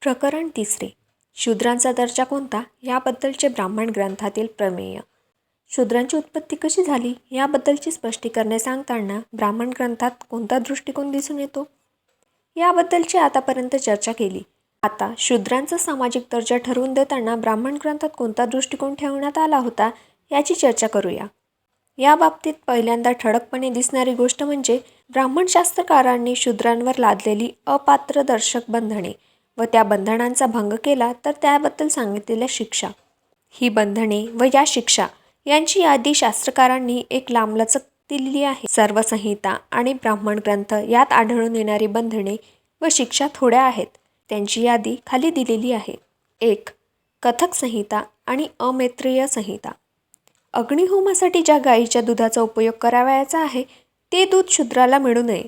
प्रकरण 3. शूद्रांचा दर्जा कोणता याबद्दलचे ब्राह्मण ग्रंथातील प्रमेय. शूद्रांची उत्पत्ती कशी झाली याबद्दलची स्पष्टीकरणे सांगताना ब्राह्मण ग्रंथात कोणता दृष्टिकोन दिसून येतो याबद्दलची आतापर्यंत चर्चा केली. आता शूद्रांचा सामाजिक दर्जा ठरवून देताना ब्राह्मण ग्रंथात कोणता दृष्टिकोन ठेवण्यात आला होता याची चर्चा करूया. या बाबतीत पहिल्यांदा ठळकपणे दिसणारी गोष्ट म्हणजे ब्राह्मण शास्त्रकारांनी शूद्रांवर लादलेली अपात्रदर्शक बंधने व त्या बंधनांचा भंग केला तर त्याबद्दल सांगितलेल्या शिक्षा. ही बंधने व या शिक्षा यांची यादी शास्त्रकारांनी एक लांबलचक दिलेली आहे. सर्व संहिता आणि ब्राह्मण ग्रंथ यात आढळून येणारी बंधने व शिक्षा थोड्या आहेत. त्यांची यादी खाली दिलेली आहे. 1. कथक संहिता आणि अमैत्रेय संहिता. अग्निहोमासाठी ज्या गायीच्या दुधाचा उपयोग करावयाचा आहे ते दूध शूद्राला मिळू नये.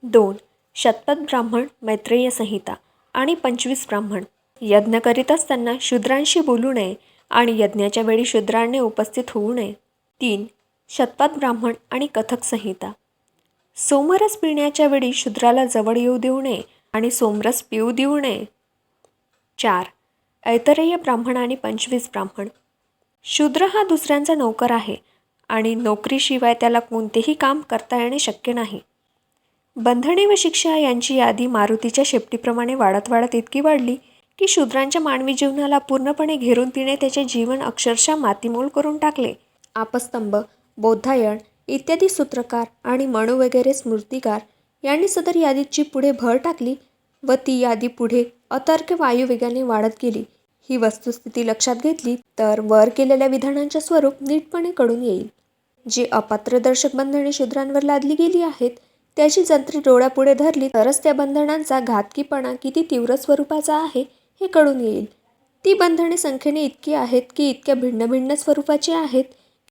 2. शतपथ ब्राह्मण मैत्रेय संहिता आणि 25 ब्राह्मण. यज्ञ करीत असताना शूद्रांशी बोलू नये आणि यज्ञाच्या वेळी शूद्रांनी उपस्थित होऊ नये. 3. शतपथ ब्राह्मण आणि कथक संहिता. सोमरस पिण्याच्या वेळी शूद्राला जवळ येऊ देऊ नये आणि सोमरस पिऊ देऊ नये. 4. ऐतरेय ब्राह्मण आणि 25 ब्राह्मण. शूद्र हा दुसऱ्यांचा नौकर आहे आणि नोकरीशिवाय त्याला कोणतेही काम करता येणे शक्य नाही. बंधने व शिक्षा यांची यादी मारुतीच्या शेपटीप्रमाणे वाढत इतकी वाढली की शूद्रांच्या मानवी जीवनाला पूर्णपणे घेरून तिने त्याचे जीवन अक्षरशः मातीमोल करून टाकले. आपस्तंभ, बौद्धायन इत्यादी सूत्रकार आणि मनु वगैरे स्मृतिकार यांनी सदर यादीची पुढे भर टाकली व ती यादी पुढे अतर्क वायुवेगाने वाढत गेली. ही वस्तुस्थिती लक्षात घेतली तर वर केलेल्या विधानांचे स्वरूप नीटपणे कळून येईल. जी अपात्रदर्शक बंधने शूद्रांवर लादली गेली आहेत त्याची जंत्री डोळ्यापुढे धरली तरच त्या बंधनांचा घातकीपणा किती तीव्र स्वरूपाचा आहे हे कळून येईल. ती बंधने संख्येने इतकी आहेत की इतक्या भिन्न भिन्न स्वरूपाची आहेत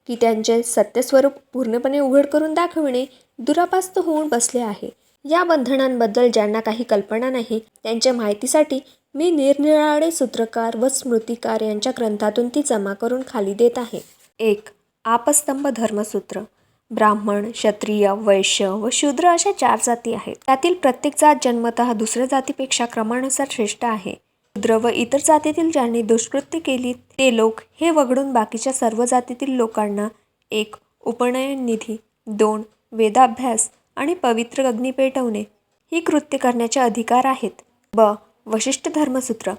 की त्यांचे सत्यस्वरूप पूर्णपणे उघड करून दाखविणे दुरापास्त होऊन बसले आहे. या बंधनांबद्दल ज्यांना काही कल्पना नाही त्यांच्या माहितीसाठी मी निरनिराळे सूत्रकार व स्मृतिकार यांच्या ग्रंथातून ती जमा करून खाली देत आहे. 1. आपस्तंभ धर्मसूत्र. ब्राह्मण, क्षत्रिय, वैश्य व शूद्र अशा 4 जाती आहेत. त्यातील प्रत्येक जात जन्मतः दुसऱ्या जातीपेक्षा क्रमानुसार श्रेष्ठ आहे. शूद्र व इतर जातीतील ज्यांनी दुष्कृत्य केली ते लोक हे वगळून बाकीच्या सर्व जातीतील लोकांना 1. उपनयन निधी, 2. वेदाभ्यास आणि पवित्र अग्नी पेटवणे ही कृत्य करण्याचे अधिकार आहेत. ब. वशिष्ठ धर्मसूत्र.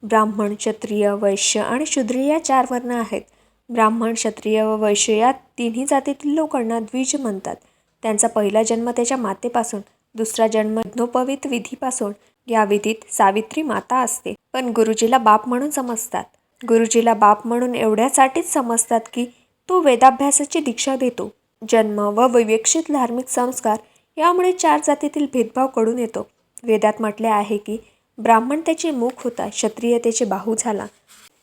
ब्राह्मण, क्षत्रिय, वैश्य आणि शूद्र या 4 वर्ण आहेत. ब्राह्मण, क्षत्रिय व वैश्य या तिन्ही जातीतील लोकांना द्विज म्हणतात. त्यांचा पहिला जन्म त्याच्या मातेपासून, दुसरा जन्म यज्ञोपवीत विधीपासून. या विधीत सावित्री माता असते पण गुरुजीला बाप म्हणून समजतात. गुरुजीला बाप म्हणून एवढ्यासाठीच समजतात की तो वेदाभ्यासाची दीक्षा देतो. जन्म व विवेक्षित धार्मिक संस्कार यामुळे 4 जातीतील भेदभाव कळून येतो. वेदात म्हटले आहे की ब्राह्मण त्याचे मुख होता, क्षत्रिय त्याचे बाहू झाला,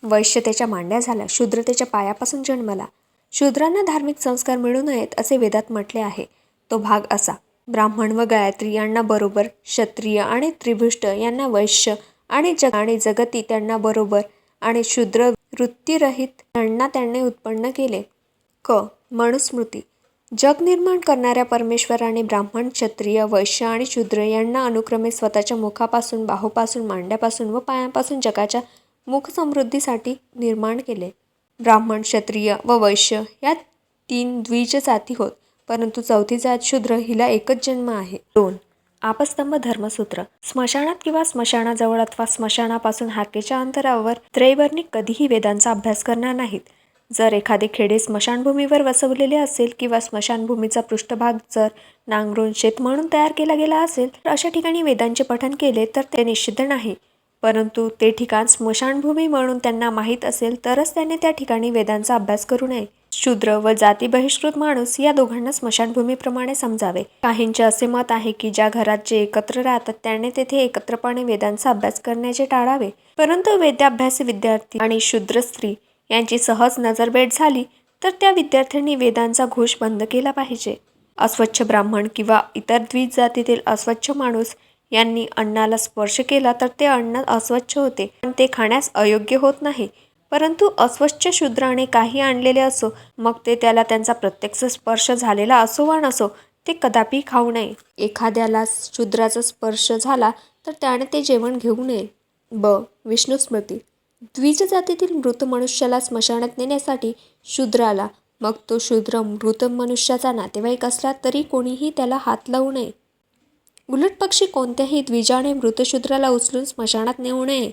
वैश्य त्याच्या मांड्या झाला, शूद्र त्याच्या पायापासून जन्मला. शूद्रांना धार्मिक संस्कार मिळू नयेत असे वेदात म्हटले आहे. तो भाग असा: ब्राह्मण व गायत्री यांना बरोबर, क्षत्रिय आणि त्रिभुष्ट यांना वैश्य आणि जगती त्यांना बरोबर आणि शूद्र वृत्तीरहित यांना त्यांनी उत्पन्न केले. क. मनुस्मृती. जग निर्माण करणाऱ्या परमेश्वराने ब्राह्मण, क्षत्रिय, वैश्य आणि शूद्र यांना अनुक्रमे स्वतःच्या मुखापासून, बाहूपासून, मांड्यापासून व पायांपासून जगाच्या मुखसमृद्धीसाठी निर्माण केले. ब्राह्मण, क्षत्रिय व वैश्य या 3 द्विज जाती होत, परंतु चौथी जात शूद्र हिला एकच जन्म आहे. 2. आपस्तंभ धर्मसूत्र. स्मशानात किंवा स्मशानाजवळ अथवा स्मशानापासून हाकेच्या अंतरावर त्रैवर्णिक कधीही वेदांचा अभ्यास करणार नाहीत. जर एखादे खेडे स्मशानभूमीवर वसवलेले असेल किंवा स्मशानभूमीचा पृष्ठभाग जर नांगरून शेत म्हणून तयार केला गेला असेल तर अशा ठिकाणी वेदांचे पठन केले तर ते निषिद्ध नाही. परंतु ते ठिकाण स्मशानभूमी म्हणून त्यांना माहीत असेल तरच त्याने त्या ठिकाणी वेदांचा अभ्यास करू नये. शूद्र व जाती बहिष्कृत माणूस या दोघांना स्मशानभूमीप्रमाणे समजावे. काहींचे असे मत आहे की ज्या घरात जे एकत्र राहतात त्याने तेथे एकत्रपणे वेदांचा अभ्यास करण्याचे टाळावे. परंतु वेदाभ्यासी विद्यार्थी आणि शूद्र स्त्री यांची सहज नजरभेट झाली तर त्या विद्यार्थ्यांनी वेदांचा घोष बंद केला पाहिजे. अस्वच्छ ब्राह्मण किंवा इतर द्विज जातीतील अस्वच्छ माणूस यांनी अन्नाला स्पर्श केला तर ते अन्न अस्वच्छ होते पण ते खाण्यास अयोग्य होत नाही. परंतु अस्वच्छ शूद्राने काही आणलेले असो मग ते त्याला त्यांचा प्रत्यक्ष स्पर्श झालेला असो वा नसो ते कदापि खाऊ नये. एखाद्याला शूद्राचा स्पर्श झाला तर त्याने ते जेवण घेऊ नये. ब. विष्णू स्मृती. द्विज जातीतील मृत मनुष्याला स्मशानात नेण्यासाठी शूद्राला, मग तो शूद्र मृत मनुष्याचा नातेवाईक असला तरी कोणीही त्याला हात लावू नये. उलटपक्षी कोणत्याही द्विजाने मृत शूद्राला उचलून स्मशानात नेऊ नये.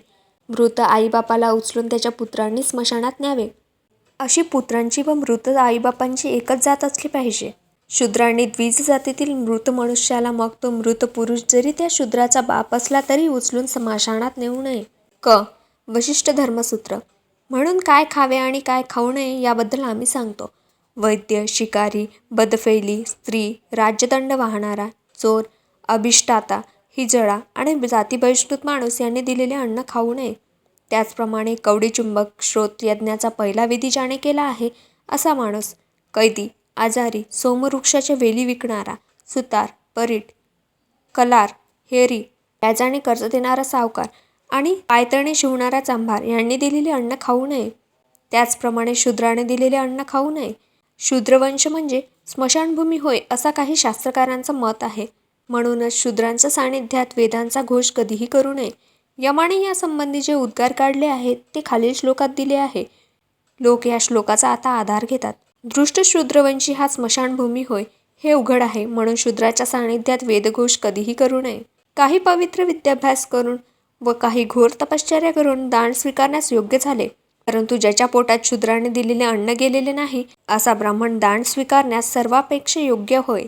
मृत आईबापाला उचलून त्याच्या पुत्रांनी स्मशानात न्यावे. अशी पुत्रांची व मृत आईबापांची एकच जात असली पाहिजे. शूद्रांनी द्विज जातीतील मृत मनुष्याला, मग तो मृत पुरुष जरी त्या शूद्राचा बाप असला तरी उचलून स्मशानात नेऊ नये. क. वशिष्ठ धर्मसूत्र. म्हणून काय खावे आणि काय खाऊ नये याबद्दल आम्ही सांगतो. वैद्य, शिकारी, बदफैली, स्त्री, राज्यदंड वाहणारा, चोर, अभिष्टाता, हिजडा आणि जातीबहिष्कृत माणूस यांनी दिलेले अन्न खाऊ नये. त्याचप्रमाणे कवडीचुंबक श्रोत यज्ञाचा पहिला विधी ज्याने केला आहे असा माणूस, कैदी, आजारी, सोमवृक्षाच्या वेली विकणारा, सुतार, परीट, कलार, हेरी, व्याजाने कर्ज देणारा सावकार आणि पायतणे शिवणारा चांभार यांनी दिलेले अन्न खाऊ नये. त्याचप्रमाणे शूद्राने दिलेले अन्न खाऊ नये. शूद्रवंश म्हणजे स्मशानभूमी होय असा काही शास्त्रकारांचं मत आहे. म्हणूनच शूद्रांच्या सान्निध्यात वेदांचा घोष कधीही करू नये. यमाने यासंबंधी जे उद्गार काढले आहेत ते खालील श्लोकात दिले आहे. लोक या श्लोकाचा आता आधार घेतात. दृष्ट शूद्रवंशी हा स्मशानभूमी होय हे उघड आहे, म्हणून शूद्राच्या सान्निध्यात वेदघोष कधीही करू नये. काही पवित्र विद्याभ्यास करून व काही घोर तपश्चर्या करून दान स्वीकारण्यास योग्य झाले, परंतु ज्याच्या पोटात शूद्राने दिलेले अन्न गेलेले नाही असा ब्राह्मण दान स्वीकारण्यास सर्वापेक्षा योग्य होय.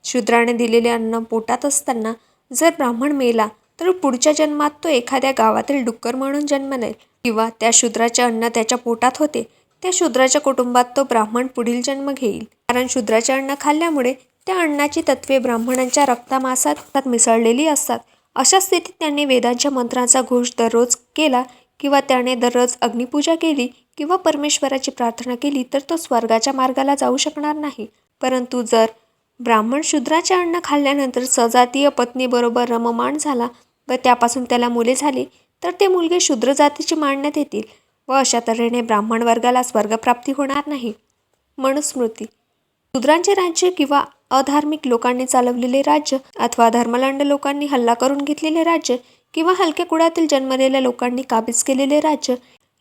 शूद्राने दिलेले अन्न पोटात असताना जर ब्राह्मण मेला तर पुढच्या जन्मात तो एखाद्या गावातील डुक्कर म्हणून जन्मलेल, किंवा त्या शूद्राचे अन्न त्याच्या पोटात होते त्या शूद्राच्या कुटुंबात तो ब्राह्मण पुढील जन्म घेईल. कारण शूद्राचे अन्न खाल्ल्यामुळे त्या अन्नाची तत्वे ब्राह्मणांच्या रक्तामांसात मिसळलेली असतात. अशा स्थितीत त्यांनी वेदांच्या मंत्रांचा घोष दररोज केला किंवा त्याने दररोज अग्निपूजा केली किंवा परमेश्वराची प्रार्थना केली तर तो स्वर्गाच्या मार्गाला जाऊ शकणार नाही. परंतु जर ब्राह्मण शूद्राचे अन्न खाल्ल्यानंतर सजातीय पत्नीबरोबर रममाण झाला व त्यापासून त्याला मुले झाली तर ते मुलगे शूद्र जातीची मानण्यात येतील व अशा तऱ्हेने ब्राह्मण वर्गाला स्वर्गप्राप्ती होणार नाही. मनुस्मृती. शूद्रांचे राज्य किंवा अधार्मिक लोकांनी चालवलेले राज्य अथवा धर्मलंड लोकांनी हल्ला करून घेतलेले राज्य किंवा हलक्या कुळातील जन्मलेल्या लोकांनी काबीज केलेले राज्य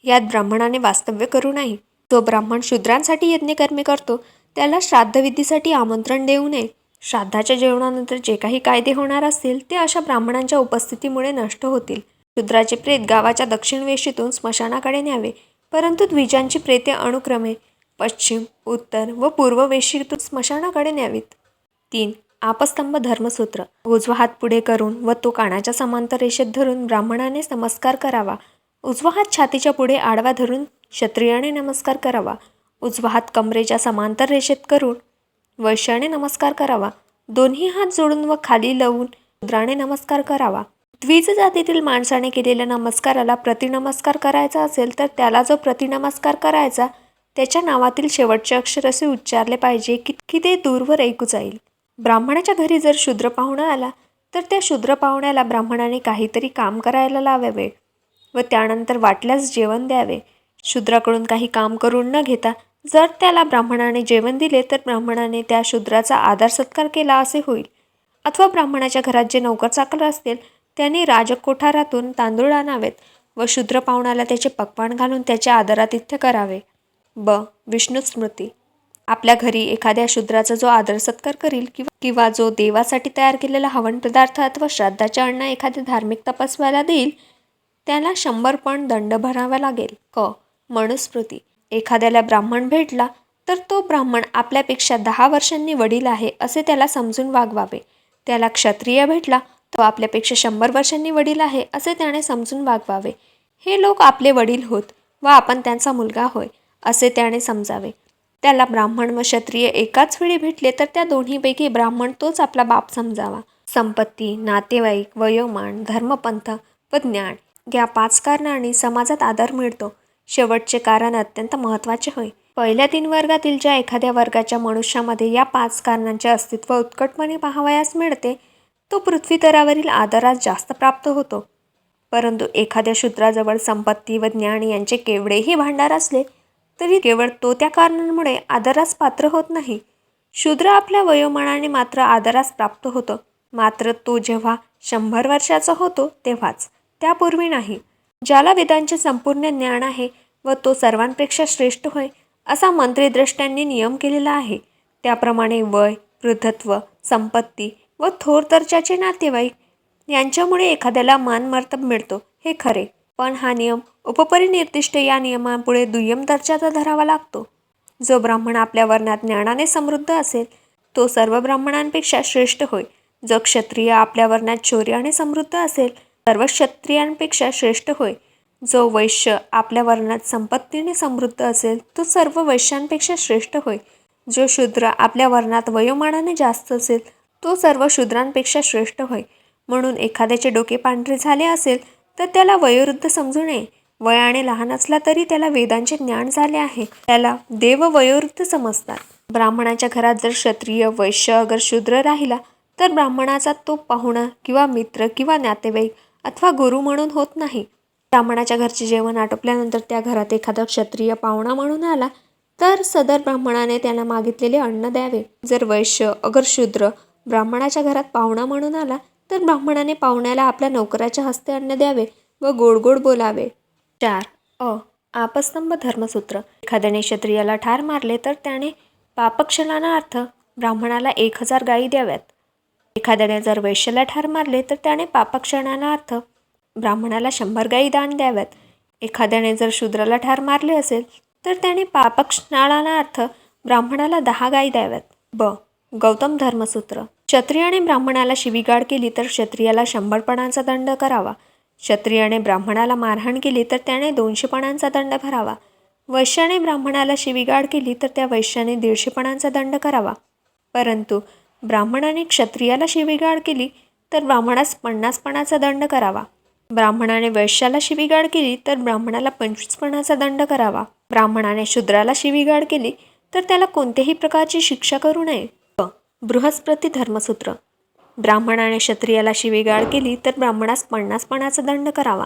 यात ब्राह्मणाने वास्तव्य करू नये. जो ब्राह्मण शूद्रांसाठी यज्ञकर्मे करतो त्याला श्राद्धविधीसाठी आमंत्रण देऊ नये. श्राद्धाच्या जेवणानंतर जे काही कायदे होणार असतील ते अशा ब्राह्मणांच्या उपस्थितीमुळे नष्ट होतील. शूद्राचे प्रेत गावाच्या दक्षिण वेशीतून स्मशानाकडे न्यावे, परंतु द्विजांची प्रेते अनुक्रमे पश्चिम, उत्तर व पूर्व वेशीतून स्मशानाकडे न्यावीत. 3. आपस्तंभ धर्मसूत्र. उजवा हात पुढे करून व तो कानाच्या समांतर रेषेत धरून ब्राह्मणाने नमस्कार करावा. उजवा हात छातीच्या पुढे आडवा धरून क्षत्रियाने नमस्कार करावा. उजवा हात कमरेच्या समांतर रेषेत करून वैश्याने नमस्कार करावा. दोन्ही हात जोडून व खाली लावून शूद्राने नमस्कार करावा. द्विज जातीतील माणसाने केलेल्या नमस्काराला प्रतिनमस्कार करायचा असेल तर त्याला जो प्रतिनमस्कार करायचा त्याच्या नावातील शेवटचे अक्षर असे उच्चारले पाहिजे की ते दूरवर ऐकू जाईल. ब्राह्मणाच्या घरी जर शूद्र पाहुणा आला तर त्या शूद्र पाहुण्याला ब्राह्मणाने काहीतरी काम करायला लावावे व त्यानंतर वाटल्यास जेवण द्यावे. शूद्राकडून काही काम करून न घेता जर त्याला ब्राह्मणाने जेवण दिले तर ब्राह्मणाने त्या शूद्राचा आदर सत्कार केला असे होईल. अथवा ब्राह्मणाच्या घरात जे नौकर चाकर असतील त्यांनी राजकोठारातून तांदूळ आणावेत व शूद्र पाहुणाला त्याचे पक्वाण घालून त्याचे आदरातिथ्य करावे. ब. विष्णू स्मृती. आपल्या घरी एखाद्या शूद्राचा जो आदर सत्कार करील किंवा जो देवासाठी तयार केलेला हवन पदार्थ अथवा श्राद्धाचे अन्न एखाद्या धार्मिक तपस्व्याला देईल त्याला 100 पण दंड भरावा लागेल. क. मनुस्मृती. एखाद्याला ब्राह्मण भेटला तर तो ब्राह्मण आपल्यापेक्षा 10 वर्षांनी वडील आहे असे त्याला समजून वागवावे. त्याला क्षत्रिय भेटला तो आपल्यापेक्षा 100 वर्षांनी वडील आहे असे त्याने समजून वागवावे. हे लोक आपले वडील होत व आपण त्यांचा मुलगा होय असे त्याने समजावे. त्याला ब्राह्मण व क्षत्रिय एकाच वेळी भेटले तर त्या दोन्हीपैकी ब्राह्मण तोच आपला बाप समजावा. संपत्ती, नातेवाईक, वयोमान, धर्मपंथ व ज्ञान या 5 कारणांनी समाजात आदर मिळतो. शेवटचे कारण अत्यंत महत्त्वाचे होय. पहिल्या 3 वर्गातील ज्या एखाद्या वर्गाच्या मनुष्यामध्ये या 5 कारणांचे अस्तित्व उत्कटपणे पाहावयास मिळते तो पृथ्वीतलावरील आदरास जास्त प्राप्त होतो. परंतु एखाद्या शूद्राजवळ संपत्ती व ज्ञान यांचे केवढेही भांडार असले तरी केवळ तो त्या कारणांमुळे आदरास पात्र होत नाही. शूद्र आपल्या वयोमानाने मात्र आदरास प्राप्त होतो, मात्र तो जेव्हा 100 वर्षाचा होतो तेव्हाच, त्यापूर्वी नाही. ज्याला वेदांचे संपूर्ण ज्ञान आहे व तो सर्वांपेक्षा श्रेष्ठ होय असा मंत्रीद्रष्ट्यांनी नियम केलेला आहे. त्याप्रमाणे वय, वृद्धत्व, संपत्ती व थोर दर्जाचे नातेवाईक यांच्यामुळे एखाद्याला मानमर्तब मिळतो हे खरे, पण हा नियम उपपरिनिर्दिष्ट या नियमापुढे दुय्यम दर्जाचा धरावा लागतो. जो ब्राह्मण आपल्या वर्णात ज्ञानाने समृद्ध असेल तो सर्व ब्राह्मणांपेक्षा श्रेष्ठ होय. जो क्षत्रिय आपल्या वर्णात शौर्याने समृद्ध असेल सर्व क्षत्रियांपेक्षा श्रेष्ठ होय. जो वैश्य आपल्या वर्णात संपत्तीने समृद्ध असेल तो सर्व वैश्यांपेक्षा श्रेष्ठ होय. जो शूद्र आपल्या वर्णात वयोमानाने जास्त असेल तो सर्व शूद्रांपेक्षा श्रेष्ठ होय. म्हणून एखाद्याचे डोके पांढरे झाले असेल तर त्याला वयोवृद्ध समजू नये. वयाने लहान असला तरी त्याला वेदांचे ज्ञान झाले आहे, त्याला देव वयोवृद्ध समजतात. ब्राह्मणाच्या घरात जर क्षत्रिय, वैश्य अगर शूद्र राहिला तर ब्राह्मणाचा तो पाहुणा किंवा मित्र किंवा नातेवाईक अथवा गुरु म्हणून होत नाही. ब्राह्मणाच्या घरचे जेवण आटोपल्यानंतर त्या घरात एखादा क्षत्रिय पाहुणा म्हणून आला तर सदर ब्राह्मणाने त्याला मागितलेले अन्न द्यावे. जर वैश्य अगर शूद्र ब्राह्मणाच्या घरात पाहुणा म्हणून आला तर ब्राह्मणाने पाहुण्याला आपल्या नोकराच्या हस्ते अन्न द्यावे व गोड गोड बोलावे. 4. आपस्तंभ धर्मसूत्र. एखाद्याने क्षत्रियाला ठार मारले तर त्याने पापक्षालनार्थ ब्राह्मणाला 1000 गायी द्याव्यात. एखाद्याने जर वैश्याला ठार मारले तर त्याने पापक्षालनार्थ ब्राह्मणाला 100 गायी दान द्याव्यात. एखाद्याने जर शूद्राला ठार मारले असेल तर त्याने पापक्षालनार्थ ब्राह्मणाला 10 गायी द्याव्यात. गौतम धर्मसूत्र. क्षत्रियाने ब्राह्मणाला शिवीगाळ केली तर क्षत्रियाला 100 पणांचा दंड करावा. क्षत्रियाने ब्राह्मणाला मारहाण केली तर त्याने 200 पणांचा दंड भरावा. वैश्याने ब्राह्मणाला शिवीगाळ केली तर त्या वैश्याने 150 पणांचा दंड करावा. परंतु ब्राह्मणाने क्षत्रियाला शिवीगाळ केली तर ब्राह्मणास 50 पणाचा दंड करावा. ब्राह्मणाने वैश्याला शिवीगाळ केली तर ब्राह्मणाला 25 पणाचा दंड करावा. ब्राह्मणाने शूद्राला शिवीगाळ केली तर त्याला कोणत्याही प्रकारची शिक्षा करू नये. बृहस्पती धर्मसूत्र. ब्राह्मणाने क्षत्रियाला शिवीगाळ केली तर ब्राह्मणास 50 पणाचा दंड करावा.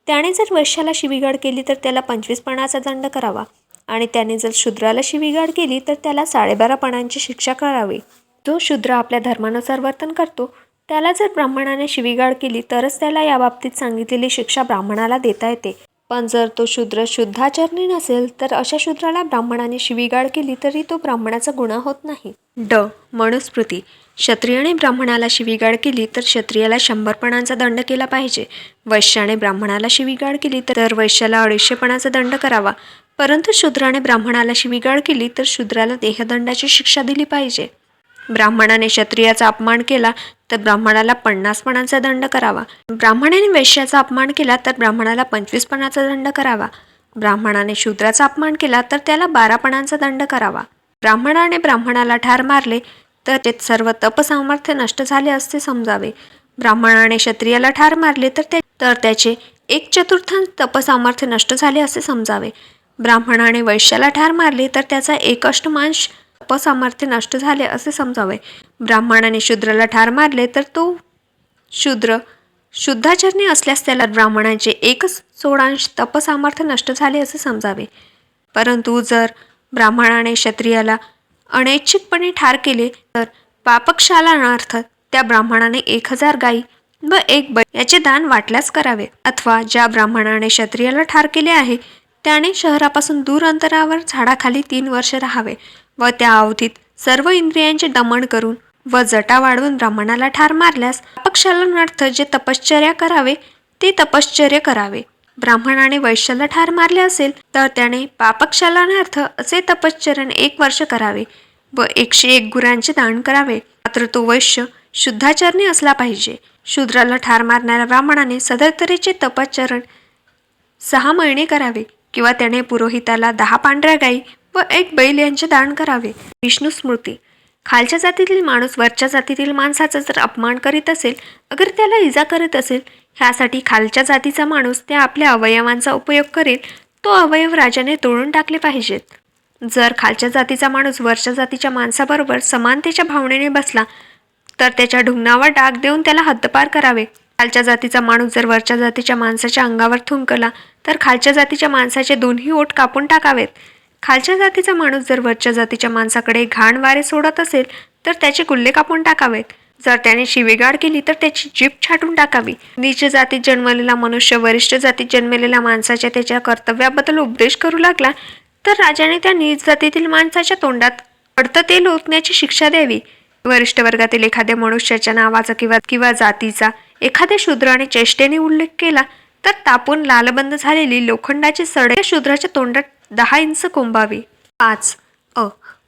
त्याने जर वैश्याला शिवीगाळ केली तर त्याला 25 पणाचा दंड करावा आणि त्याने जर शूद्राला शिवीगाळ केली तर त्याला 12.5 पणांची शिक्षा करावी. जो शूद्र आपल्या धर्मानुसार वर्तन करतो त्याला जर ब्राह्मणाने शिवीगाळ केली तरच त्याला याबाबतीत सांगितलेली शिक्षा ब्राह्मणाला देता येते. पण जर तो शूद्र शुद्धाचरणी नसेल तर अशा शूद्राला ब्राह्मणाने शिवीगाळ केली तरी तो ब्राह्मणाचा गुन्हा होत नाही. मनुस्मृती. क्षत्रियाने ब्राह्मणाला शिवीगाळ केली तर क्षत्रियाला 100 पणांचा दंड केला पाहिजे. वैश्याने ब्राह्मणाला शिवीगाळ केली तर वैश्याला 250 पणाचा दंड करावा. परंतु शूद्राने ब्राह्मणाला शिवीगाळ केली तर शूद्राला देहदंडाची शिक्षा दिली पाहिजे. ब्राह्मणाने क्षत्रियाचा अपमान केला तर ब्राह्मणाला 50 पणांचा दंड करावा. ब्राह्मणाने वैश्याचा अपमान केला तर ब्राह्मणाला 25 पणाचा दंड करावा. ब्राह्मणाने शूद्राचा अपमान केला तर त्याला 12 पणांचा दंड करावा. ब्राह्मणाने ब्राह्मणाला ठार मारले तर ते सर्व तपसामर्थ्य नष्ट झाले असे समजावे. ब्राह्मणाने क्षत्रियाला ठार मारले तर त्याचे 1/4 तपसामर्थ्य नष्ट झाले असे समजावे. ब्राह्मणाने वैश्याला ठार मारले तर त्याचा 1/8 तपसामर्थ्य नष्ट झाले असे समजावे. ब्राह्मणाने शूद्राला ठार मारले तर तो शूद्र शुद्धाचरणी असल्यास त्याला ब्राह्मणाचे 1/16 तपसामर्थ्य नष्ट झाले असे समजावे. परंतु जर ब्राह्मणाने क्षत्रियाला अनैच्छिकपणे ठार केले तर पापक्षालनार्थ त्या ब्राह्मणाने 1000 गायी व 1 बैल याचे दान वाटल्यास करावे. अथवा ज्या ब्राह्मणाने क्षत्रियाला ठार केले आहे त्याने शहरापासून दूर अंतरावर झाडाखाली 3 वर्ष राहावे व त्या अवधीत सर्व इंद्रियांचे दमन करून व जटा वाढवून ब्राह्मणाला ठार मारल्यास पापक्षालनार्थ जे तपश्चर्या करावे ते तपश्चर्य करावे. ब्राह्मणाने वैश्याला ठार मारले असेल तर त्याने पापक्षालनार्थ असे तपश्चर्यन 1 वर्ष करावे व 101 गुरांचे दान करावे. मात्र तो वैश्य शुद्धाचरणी असला पाहिजे. शूद्राला ठार मारणाऱ्या ब्राह्मणाने सदर तऱ्हेचे तपश्चरण 6 महिने करावे किंवा त्याने पुरोहिताला 10 पांढऱ्या गायी व 1 बैल यांचे दान करावे. विष्णू स्मृती. खालच्या जातीतील माणूस वरच्या जातीतील माणसाचा जर अपमान करीत असेल अगर त्याला इजा करीत असेल ह्यासाठी खालच्या जातीचा माणूस त्या आपल्या अवयवांचा उपयोग करेल तो अवयव राजाने तोडून टाकले पाहिजेत. जर खालच्या जातीचा माणूस वरच्या जातीच्या माणसाबरोबर समानतेच्या भावनेने बसला तर त्याच्या ढुंगणावर डाग देऊन त्याला हद्दपार करावे. खालच्या जातीचा माणूस जर वरच्या जातीच्या माणसाच्या अंगावर थुंकला तर खालच्या जातीच्या माणसाचे 2ही ओठ कापून टाकावेत. खालच्या जातीचा माणूस जर वरच्या जातीच्या माणसाकडे घाण वारे सोडत असेल तर त्याचे गुल्ले कापून टाकावेत. जर त्याने शिवीगाळ केली तर त्याची जीभ छाटून टाकावी. नीच जातीत जन्मलेला मनुष्य वरिष्ठ जातीत जन्मलेल्या माणसाच्या त्याच्या कर्तव्याबद्दल उपदेश करू लागला तर राजाने त्या नीच जातीतील माणसाच्या तोंडात पडतं तेल ओतण्याची शिक्षा द्यावी. वरिष्ठ वर्गातील एखाद्या मनुष्याच्या नावाचा किंवा जातीचा एखाद्या शूद्राने चेष्टेने उल्लेख केला तर तापून लालबंद झालेली लोखंडाची सडे त्या शूद्राच्या तोंडात 10 इंच कोंबावी. 5.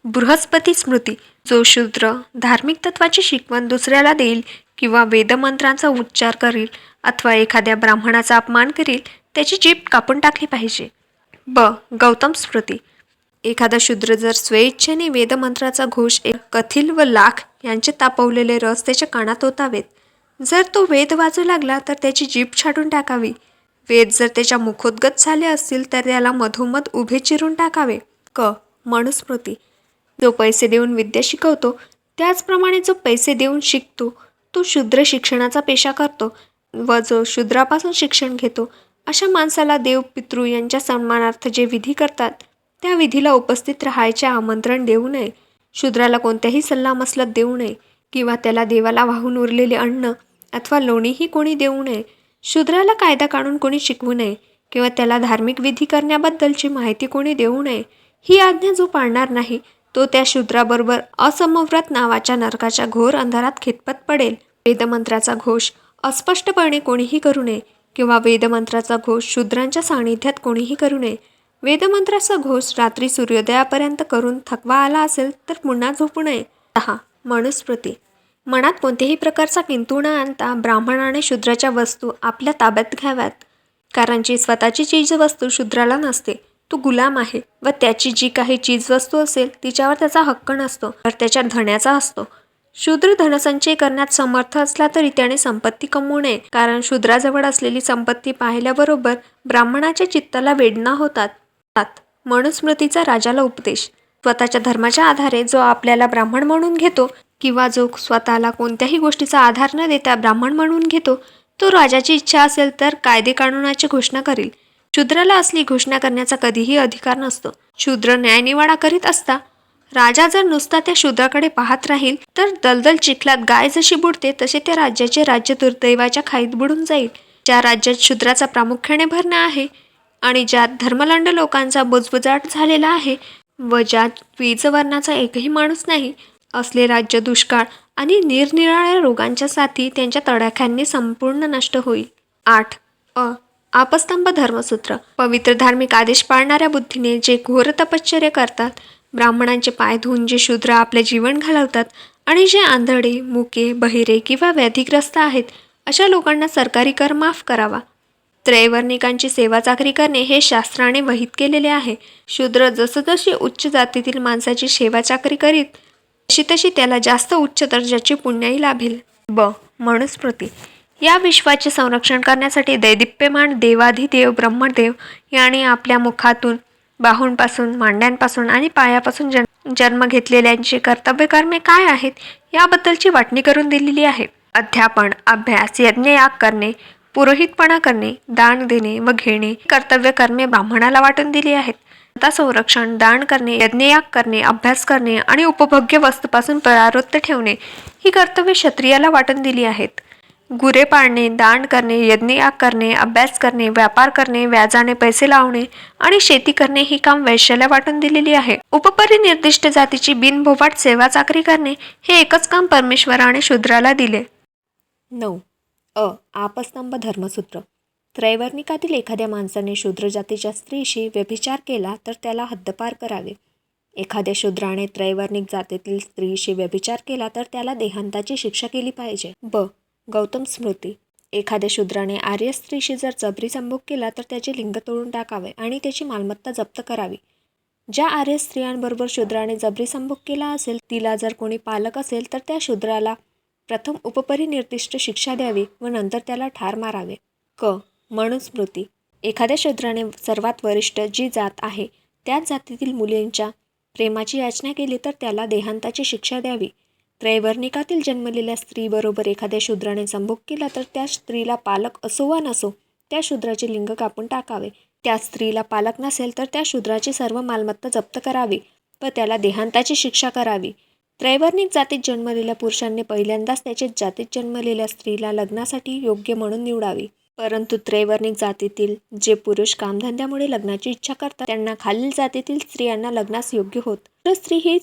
बृहस्पती स्मृती. जो शूद्र धार्मिक तत्वाची शिकवण दुसऱ्याला देईल किंवा वेदमंत्रांचा उच्चार करील अथवा एखाद्या ब्राह्मणाचा अपमान करील त्याची जीभ कापून टाकली पाहिजे. गौतम स्मृती. एखादा शूद्र जर स्वेच्छेने वेदमंत्राचा घोष कथिल व लाख यांचे तापवलेले रस त्याच्या कानात ओतावेत. जर तो वेद वाजू लागला तर त्याची जीभ छाटून टाकावी. वेद जर त्याच्या मुखोद्गत झाले असतील तर त्याला मधोमध उभे चिरून टाकावे. मनुस्मृती. जो पैसे देऊन विद्या शिकवतो त्याचप्रमाणे जो पैसे देऊन शिकतो तो शूद्र शिक्षणाचा पेशा करतो व जो शूद्रापासून शिक्षण घेतो अशा माणसाला देव पितृ यांच्या सन्मानार्थ जे विधी करतात त्या विधीला उपस्थित राहायचे आमंत्रण देऊ नये. शूद्राला कोणत्याही सल्लामसलत देऊ नये किंवा त्याला देवाला वाहून उरलेले अन्न अथवा लोणीही कोणी देऊ नये. शूद्राला कायदा काढून कोणी शिकवू नये किंवा त्याला धार्मिक विधी करण्याबद्दलची माहिती कोणी देऊ नये. ही आज्ञा जो पाळणार नाही तो त्या शूद्राबरोबर असमव्रत नावाच्या नरकाच्या घोर अंधारात खितपत पडेल. वेदमंत्राचा घोष अस्पष्टपणे कोणीही करू नये किंवा वेदमंत्राचा घोष शूद्रांच्या सानिध्यात कोणीही करू नये. वेदमंत्राचा घोष रात्री सूर्योदयापर्यंत करून थकवा आला असेल तर पुन्हा झोपू नये. 6. मनुस्मृती. मनात कोणत्याही प्रकारचा किंतु न आणता ब्राह्मणाने शूद्राच्या वस्तू आपल्या ताब्यात घ्याव्यात. कारण जी स्वतःची चीजवस्तू शूद्राला नसते तो गुलाम आहे व त्याची जी काही चीजवस्तू असेल तिच्यावर त्याचा हक्क नसतो तर त्याच्या धण्याचा असतो. शूद्र धनसंचय करण्यात समर्थ असला तरी त्याने संपत्ती कमवू नये कारण शूद्राजवळ असलेली संपत्ती पाहिल्याबरोबर ब्राह्मणाच्या चित्ताला वेदना होतात. मनुस्मृतीचा राजाला उपदेश. स्वतःच्या धर्माच्या आधारे जो आपल्याला ब्राह्मण म्हणून घेतो किंवा जो स्वतःला कोणत्याही गोष्टीचा आधार न देता ब्राह्मण म्हणून घेतो तो राजाची इच्छा असेल तर कायदे कानूनाची घोषणा करील. शूद्राला असली घोषणा करण्याचा कधीही अधिकार नसतो. शूद्र न्यायनिवाडा करीत असता राजा जर नुसता त्या शूद्राकडे पाहत राहील तर दलदल चिखलात गाय जशी बुडते तसे त्या राज्याचे राज्य दुर्दैवाच्या खाईत बुडून जाईल. ज्या राज्यात शूद्राचा प्रामुख्याने भरणा आहे आणि ज्यात धर्मलंड लोकांचा बुजबुजाट झालेला आहे व ज्यात द्विजवर्णाचा एकही माणूस नाही असले राज्य दुष्काळ आणि निरनिराळ्या रोगांच्या साथी त्यांच्या तडाख्यांनी संपूर्ण नष्ट होईल. 8. आपस्तंभ धर्मसूत्र. पवित्र धार्मिक आदेश पाळणाऱ्या बुद्धीने जे घोर तपश्चर्य करतात, ब्राह्मणांचे पाय धुवून जे शूद्र आपले जीवन घालवतात आणि जे आंधळे, मुके, बहिरे किंवा व्याधिग्रस्त आहेत अशा लोकांना सरकारी कर माफ करावा. त्रैवर्णिकांची सेवा चाकरी करणे हे शास्त्राने वहित केलेले आहे. शूद्र जसजशी उच्च जातीतील माणसाची सेवा चाकरी करीत तशी तशी त्याला जास्त उच्च दर्जाची पुण्याई लाभेल. मनुस्मृती. या विश्वाचे संरक्षण करण्यासाठी दैदिप्यमान देवाधिदेव ब्रह्मदेव यांनी आपल्या मुखातून, बाहूंपासून, मांड्यांपासून आणि पायापासून जन्म घेतलेल्यांची कर्तव्यकर्मे काय आहेत याबद्दलची वाटणी करून दिलेली आहे. अध्यापन, अभ्यास, यज्ञयाग करणे, पुरोहितपणा करणे, दान देणे व घेणे कर्तव्यकर्मे ब्राह्मणाला वाटून दिली आहेत. आता संरक्षण, दान करणे, यज्ञयाग करणे, अभ्यास करणे आणि उपभोग्य वस्तूपासून परावृत्त ठेवणे ही कर्तव्य क्षत्रियाला वाटून दिली आहेत. गुरे पाळणे, दान करणे, यज्ञयाग करणे, अभ्यास करणे, व्यापार करणे, व्याजाने पैसे लावणे आणि शेती करणे ही काम वैश्याला वाटून दिलेली आहे. उपपरी निर्दिष्ट जातीची बिनभोभाट सेवा चाकरी करणे हे एकच काम परमेश्वराने शूद्राला दिले. 9. आपस्तंभ धर्मसूत्र. त्रैवर्णिकातील एखाद्या माणसाने शूद्र जातीच्या स्त्रीशी व्यभिचार केला तर त्याला हद्दपार करावे. एखाद्या शूद्राने त्रैवर्णिक जातीतील स्त्रीशी व्यभिचार केला तर त्याला देहांताची शिक्षा केली पाहिजे. गौतम स्मृती. एखाद्या शूद्राने आर्य स्त्रीशी जर जबरी संभोग केला तर त्याचे लिंग तोडून टाकावे आणि त्याची मालमत्ता जप्त करावी. ज्या आर्य स्त्रियांबरोबर शूद्राने जबरी संभोग केला असेल तिला जर कोणी पालक असेल तर त्या शूद्राला प्रथम उपपरी निर्दिष्ट शिक्षा द्यावी व नंतर त्याला ठार मारावे. मनुस्मृती. एखाद्या शूद्राने सर्वात वरिष्ठ जी जात आहे त्याच जातीतील मुलींच्या प्रेमाची याचना केली तर त्याला देहांताची शिक्षा द्यावी. त्रैवर्णिकातील जन्मलेल्या स्त्रीबरोबर एखाद्या शूद्राने संभोग केला तर त्या स्त्रीला पालक असो वा नसो त्या शूद्राचे लिंग कापून टाकावे. त्या स्त्रीला पालक नसेल तर त्या शूद्राची सर्व मालमत्ता जप्त करावी व त्याला देहांताची शिक्षा करावी. त्रैवर्णिक जातीत जन्मलेल्या पुरुषांनी पहिल्यांदाच त्याच्या जातीत जन्मलेल्या स्त्रीला लग्नासाठी योग्य म्हणून निवडावी. परंतु त्रैवर्णिक जातीतील जे पुरुष कामधंद्यामुळे लग्नाची इच्छा करतात त्यांना खालील जातीतील स्त्रियांना लग्नास योग्य होत. शूद्र स्त्री ही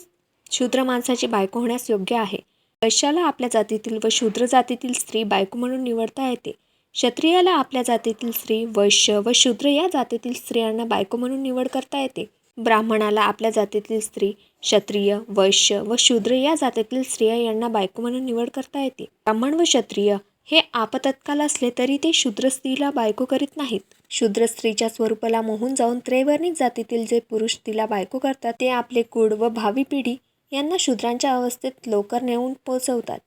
शूद्र माणसाची बायको होण्यास योग्य आहे. वैश्याला आपल्या जातीतील व शूद्र जातीतील स्त्री बायको म्हणून निवडता येते. क्षत्रियाला आपल्या जातीतील स्त्री, वैश्य व शूद्र या जातीतील स्त्रियांना बायको म्हणून निवड करता येते. ब्राह्मणाला आपल्या जातीतील स्त्री, क्षत्रिय, वैश्य व शूद्र या जातीतील स्त्रिया यांना बायको म्हणून निवड करता येते. ब्राह्मण व क्षत्रिय हे आपतत्काल असले तरी ते शूद्र स्त्रीला बायको करीत नाहीत. शूद्र स्त्रीच्या स्वरूपाला मोहून जाऊन त्रैवर्णिक जातीतील जे पुरुष तिला बायको करतात ते आपले कुळ व भावी पिढी यांना शूद्रांच्या अवस्थेत लवकर नेऊन पोचवतात.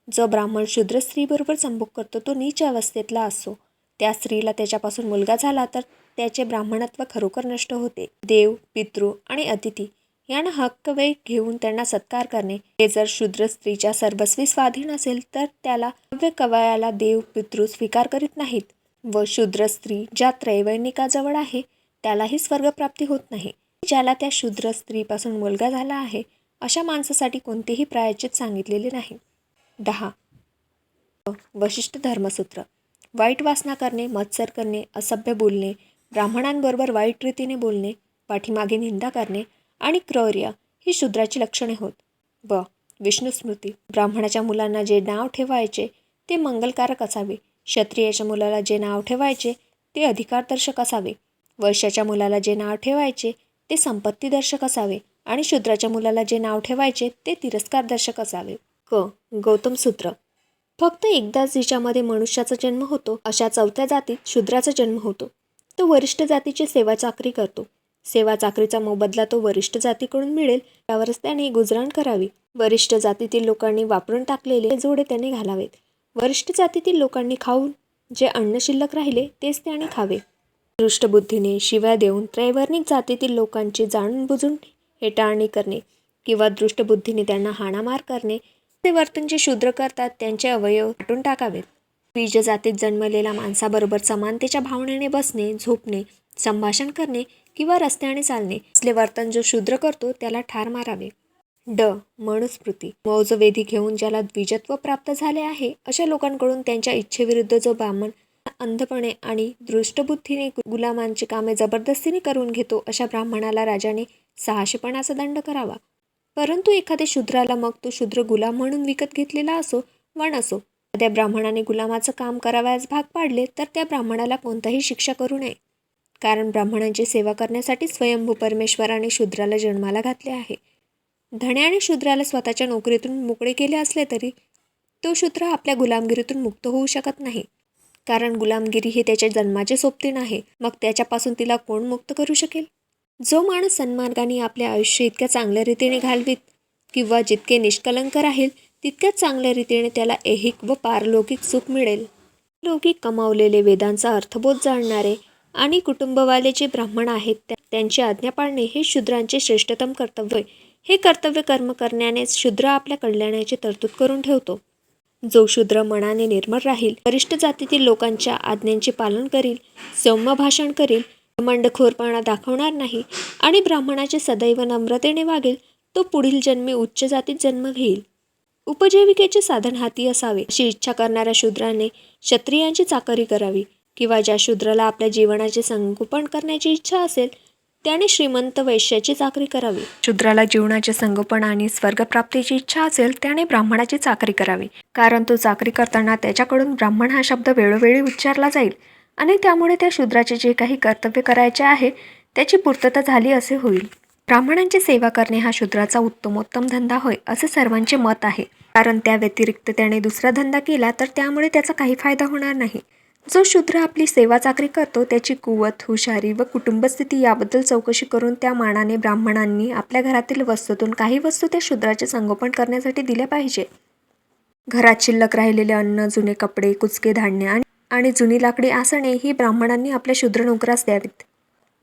जो ब्राह्मण शूद्र स्त्रीबरोबर संभोग करतो तो नीच अवस्थेतला असो. त्या स्त्रीला त्याच्यापासून मुलगा झाला तर त्याचे ब्राह्मणत्व खरोखर नष्ट होते. देव, पितृ आणि अतिथी यांना हक्क वे घेऊन त्यांना सत्कार करणे हे जर शूद्र स्त्रीच्या सर्वस्वी स्वाधीन असेल तर त्याला हव्य कवयाला देव पितृ स्वीकार करीत नाहीत व शूद्र स्त्री ज्या त्रैवर्णिकाजवळ आहे त्यालाही स्वर्गप्राप्ती होत नाही. ज्याला त्या शूद्र स्त्रीपासून मुलगा झाला आहे अशा माणसासाठी कोणतेही प्रायश्चित सांगितलेले नाही. 10. वशिष्ठ धर्मसूत्र. वाईट वासना करणे, मत्सर करणे, असभ्य बोलणे, ब्राह्मणांबरोबर वाईट रीतीने बोलणे, पाठीमागे निंदा करणे आणि क्रौर्य ही शूद्राची लक्षणे होत. विष्णुस्मृती. ब्राह्मणाच्या मुलांना जे नाव ठेवायचे ते मंगलकारक असावे. क्षत्रियाच्या मुलाला जे नाव ठेवायचे ते अधिकारदर्शक असावे. वैश्याच्या मुलाला जे नाव ठेवायचे ते संपत्तीदर्शक असावे आणि शूद्राच्या मुलाला जे नाव ठेवायचे ते तिरस्कारदर्शक असावे. गौतम सूत्र. फक्त एकदाच जिच्यामध्ये मनुष्याचा जन्म होतो अशा चौथ्या जातीत शूद्राचा जन्म होतो. तो वरिष्ठ जातीची सेवा चाकरी करतो. सेवा चाकरीचा मोबदला तो वरिष्ठ जातीकडून मिळेल त्यावरच त्याने गुजराण करावी. वरिष्ठ जातीतील लोकांनी वापरून टाकलेले जोडे त्याने घालावेत. वरिष्ठ जातीतील लोकांनी खाऊन जे अन्न शिल्लक राहिले तेच त्याने खावे. दृष्टबुद्धीने शिव्या देऊन त्रैवर्णिक जातीतील लोकांची जाणून बुजून हेटाळणी करणे किंवा दृष्टबुद्धीने त्यांना हाणामार करणे ते वर्तन जे शूद्र करतात त्यांचे अवयव काटून टाकावेत. बीज जातीत जन्मलेल्या माणसाबरोबर समानतेच्या भावनेने बसणे, झोपणे, संभाषण करणे किंवा रस्त्याने चालणे असले वर्तन जो शूद्र करतो त्याला ठार मारावे. मनुस्मृती. मौजवेधी घेऊन ज्याला द्विजत्व प्राप्त झाले आहे अशा लोकांकडून त्यांच्या इच्छेविरुद्ध जो ब्राह्मण अंधपणे आणि दृष्टबुद्धीने गुलामांची कामे जबरदस्तीने करून घेतो अशा ब्राह्मणाला राजाने 600 पणाचा दंड करावा. परंतु एखाद्या शूद्राला मग तो शूद्र गुलाम म्हणून विकत घेतलेला असो वा नसो त्या ब्राह्मणाने गुलामाचं काम करावयास भाग पाडले तर त्या ब्राह्मणाला कोणताही शिक्षा करू नये. कारण ब्राह्मणांची सेवा करण्यासाठी स्वयंभू परमेश्वराने शूद्राला जन्माला घातले आहे. धण्याने शूद्राला स्वतःच्या नोकरीतून मोकळे केले असले तरी तो शूद्र आपल्या गुलामगिरीतून मुक्त होऊ शकत नाही. कारण गुलामगिरी हे त्याच्या जन्माचे सोबतीन आहे. मग त्याच्यापासून तिला कोण मुक्त करू शकेल? जो माणूस सन्मार्गाने आपले आयुष्य इतक्या चांगल्या रीतीने घालवीत किंवा जितके निष्कलंक राहील तितक्याच चांगल्या रीतीने त्याला ऐहिक व पारलौकिक सुख मिळेल. लौकिक कमावलेले वेदांचा अर्थबोध जाणणारे आणि कुटुंबवाले जे ब्राह्मण आहेत त्यांची आज्ञा पाळणे हे शूद्रांचे श्रेष्ठतम कर्तव्य. हे कर्तव्य कर्म करण्यानेच शूद्र आपल्या कल्याणाची तरतूद करून ठेवतो. जो शूद्र मनाने निर्मळ राहील, वरिष्ठ जातीतील लोकांच्या आज्ञांचे पालन करील, सौम्य भाषण करील, मंडखोरपणा दाखवणार नाही आणि ब्राह्मणाचे सदैव नम्रतेने वागेल तो पुढील जन्मी उच्च जातीत जन्म घेईल. उपजीविकेचे साधन हाती असावे अशी इच्छा करणाऱ्या शूद्राने क्षत्रियांची चाकरी करावी किंवा ज्या शूद्राला आपल्या जीवनाचे संगोपन करण्याची इच्छा असेल त्याने श्रीमंत वैश्याची चाकरी करावी. शूद्राला जीवनाचे संगोपन आणि स्वर्गप्राप्तीची इच्छा असेल त्याने ब्राह्मणाची चाकरी करावी. कारण तो चाकरी करताना त्याच्याकडून ब्राह्मण हा शब्द वेळोवेळी उच्चारला जाईल आणि त्यामुळे त्या शूद्राचे जे काही कर्तव्य करायचे आहे त्याची पूर्तता झाली असे होईल. ब्राह्मणांची सेवा करणे हा शूद्राचा उत्तमोत्तम धंदा होय असे सर्वांचे मत आहे. कारण त्या व्यतिरिक्त त्याने दुसरा धंदा केला तर त्यामुळे त्याचा काही फायदा होणार नाही. जो शूद्र आपली सेवा चाकरी करतो त्याची कुवत, हुशारी व कुटुंबस्थिती याबद्दल चौकशी करून त्या मानाने ब्राह्मणांनी आपल्या घरातील वस्तूतून काही वस्तू त्या शूद्राचे संगोपन करण्यासाठी दिल्या पाहिजे. घरात शिल्लक राहिलेले अन्न, जुने कपडे, कुचके धान्य आणि जुनी लाकडी आसने ही ब्राह्मणांनी आपल्या शूद्र नोकरास द्यावीत.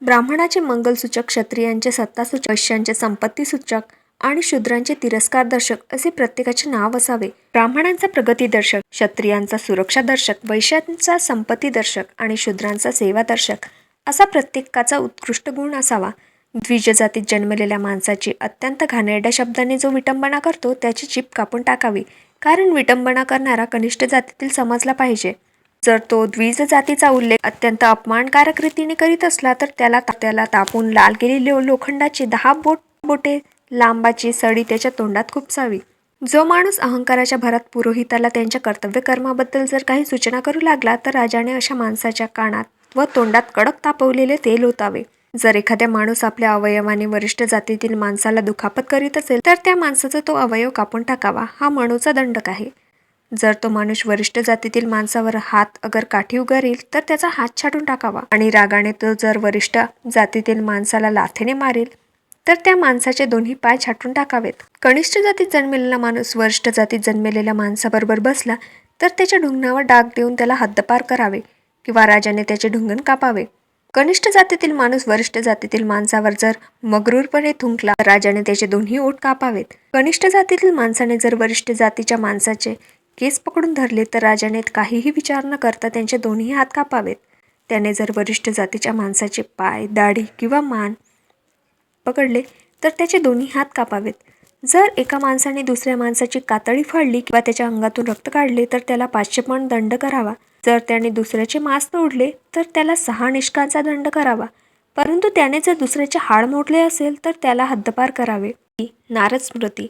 ब्राह्मणाचे मंगलसूचक, क्षत्रियांचे सत्तासूचक, वैश्यांचे संपत्तीसूचक आणि शूद्रांचे तिरस्कारदर्शक असे प्रत्येकाचे नाव असावे. ब्राह्मणांचा प्रगतीदर्शक, क्षत्रियांचा सुरक्षादर्शक, वैश्यांचा संपत्तीदर्शक आणि शूद्रांचा सेवादर्शक असा प्रत्येकाचा उत्कृष्ट गुण असावा. द्विजजातीत जन्मलेल्या माणसाची अत्यंत घाणेरड्या शब्दाने जो विटंबना करतो त्याची जीभ कापून टाकावी, कारण विटंबना करणारा कनिष्ठ जातीतील समजला पाहिजे. जर तो द्विज जातीचा उल्लेख अत्यंत अपमानकारक रीतीने करीत असला तर त्याला तापून लाल केलेली लोखंडाची 10 बोटे लांबाची सळी त्याच्या तोंडात खुपसावी. जो माणूस अहंकाराच्या भरात पुरोहिताला त्यांच्या कर्तव्यकर्माबद्दल जर काही सूचना करू लागला तर राजाने अशा माणसाच्या कानात व तोंडात कडक तापवलेले तेल ओतावे. जर एखाद्या माणूस आपल्या अवयवाने वरिष्ठ जातीतील माणसाला दुखापत करीत असेल तर त्या माणसाचा तो अवयव कापून टाकावा, हा मणूचा दंडक आहे. जर तो माणूस वरिष्ठ जातीतील माणसावर हात अगर काठी उगारेल तर त्याचा हात छाटून टाकावा, आणि रागाने तो जर वरिष्ठ जातीतील माणसाला लाथेने मारेल तर त्या माणसाचे दोन्ही पाय छाटून टाकावेत. कनिष्ठ जातीत जन्मलेला माणूस वरिष्ठ जातीत जन्मलेल्या माणसाबरोबर बसला तर त्याच्या ढुंगणावर डाग देऊन त्याला हद्दपार करावे किंवा राजाने त्याचे ढुंगण कापावे. कनिष्ठ जातीतील माणूस वरिष्ठ जातीतील माणसावर जर मगरूरपणे थुंकला तर राजाने त्याचे दोन्ही ओठ कापावेत. कनिष्ठ जातीतील माणसाने जर वरिष्ठ जातीच्या माणसाचे केस पकडून धरले तर राजाने काहीही विचार न करता त्यांचे दोन्ही हात कापावेत. त्याने जर वरिष्ठ जातीच्या माणसाचे पाय, दाढी किंवा मान पकडले तर त्याचे दोन्ही हात कापावेत. जर एका माणसाने दुसऱ्या माणसाची कातडी फाडली किंवा त्याच्या अंगातून रक्त काढले तर त्याला 500 पौंड दंड करावा. जर त्याने दुसऱ्याचे मांस तोडले तर त्याला 6 निष्कांचा दंड करावा. परंतु त्याने जर दुसऱ्याचे हाड मोडले असेल तर त्याला हद्दपार करावे. नारद स्मृती.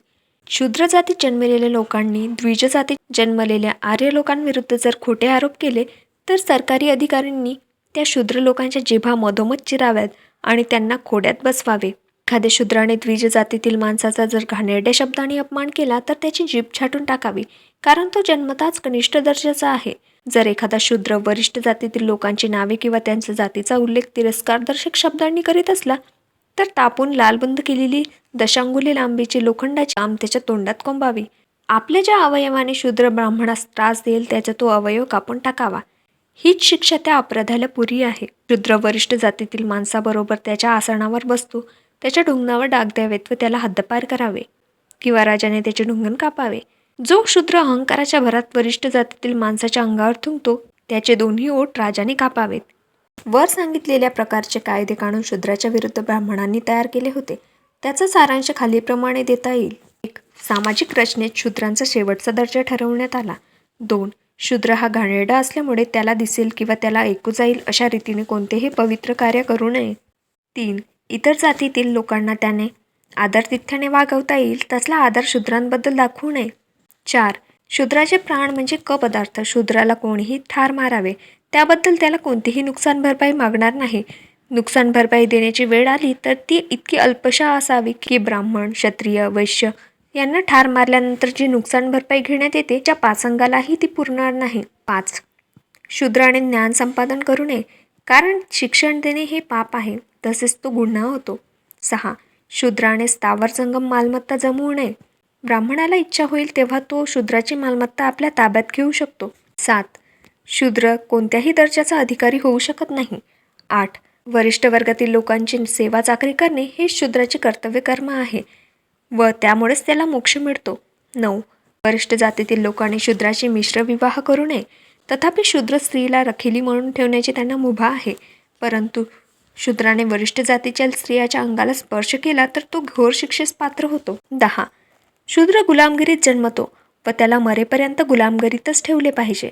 शूद्र जातीत जन्मलेल्या लोकांनी द्विज जातीत जन्मलेल्या आर्य लोकांविरुद्ध जर खोटे आरोप केले तर सरकारी अधिकाऱ्यांनी त्या शूद्र लोकांच्या जिभा मधोमध चिराव्यात आणि त्यांना खोड्यात बसवावे. एखाद्या शूद्राने द्विज जातीतील माणसाचा जर घाणेरड्या शब्दाने अपमान केला तर त्याची जीभ छाटून टाकावी, कारण तो जन्मताच कनिष्ठ दर्जाचा आहे. जर एखादा शूद्र वरिष्ठ जातीतील लोकांची नावे किंवा त्यांच्या जातीचा उल्लेख तिरस्कारदर्शक शब्दांनी करीत असला तर तापून लालबंद केलेली 10 अंगुली लांबीची लोखंडाची आम त्याच्या तोंडात कोंबावी. आपल्या ज्या अवयवाने शूद्र ब्राह्मणास त्रास देईल त्याचा तो अवयव कापून टाकावा. हीच शिक्षा त्या अपराधाला पुरी आहे. शूद्र वरिष्ठ जातीतील माणसाबरोबर त्याच्या आसनावर बसतो त्याच्या ढुंगणावर डाग द्यावेत व त्याला हद्दपार करावे किंवा राजाने त्याचे ढुंगण कापावे. जो शूद्र अहंकाराच्या भरात वरिष्ठ जातीतील माणसाच्या अंगावर थुंकतो त्याचे दोन्ही ओठ राजाने कापावेत. वर सांगितलेल्या प्रकारचे कायदे कानून शूद्राच्या विरुद्ध ब्राह्मणांनी तयार केले होते. त्याचा सारांश खालीलप्रमाणे देता येईल. 1. सामाजिक रचनेत शूद्रांचा शेवटचा दर्जा ठरवण्यात आला. 2. शूद्र हा घाणेरडा असल्यामुळे त्याला दिसेल किंवा त्याला ऐकू जाईल अशा रीतीने कोणतेही पवित्र कार्य करू नये. 3. इतर जातीतील लोकांना त्याने आदरातिथ्याने वागवता येईल तसला आदर शूद्रांबद्दल दाखवू नये. 4. शूद्राचे प्राण म्हणजे पदार्थ. शूद्राला कोणीही ठार मारावे त्याबद्दल त्याला कोणतीही नुकसान भरपाई मागणार नाही. नुकसान भरपाई देण्याची वेळ आली तर ती इतकी अल्पशा असावी की ब्राह्मण, क्षत्रिय, वैश्य यांना ठार मारल्यानंतर जी नुकसान भरपाई घेण्यात येते त्या पाचंगालाही ती पुरणार नाही. 5. शूद्राने ज्ञान संपादन करू नये, कारण शिक्षण देणे हे पाप आहे, तसेच तो गुन्हा होतो. 6. शूद्राने स्थावर जंगम मालमत्ता जमवू नये. ब्राह्मणाला इच्छा होईल तेव्हा तो शूद्राची मालमत्ता आपल्या ताब्यात घेऊ शकतो. 7. शूद्र कोणत्याही दर्जाचा अधिकारी होऊ शकत नाही. 8. वरिष्ठ वर्गातील लोकांची सेवा चाकरी करणे हे शूद्राचे कर्तव्यकर्म आहे व त्यामुळेच त्याला मोक्ष मिळतो. 9. वरिष्ठ जातीतील लोकांनी शूद्राशी मिश्र विवाह करू नये. तथापि शूद्र स्त्रीला रखिली म्हणून ठेवण्याची त्यांना मुभा आहे, परंतु शूद्राने वरिष्ठ जातीच्या स्त्रियाच्या अंगाला स्पर्श केला तर तो घोर शिक्षेस पात्र होतो. 10. शूद्र गुलामगिरीत जन्मतो व त्याला मरेपर्यंत गुलामगिरीतच ठेवले पाहिजे.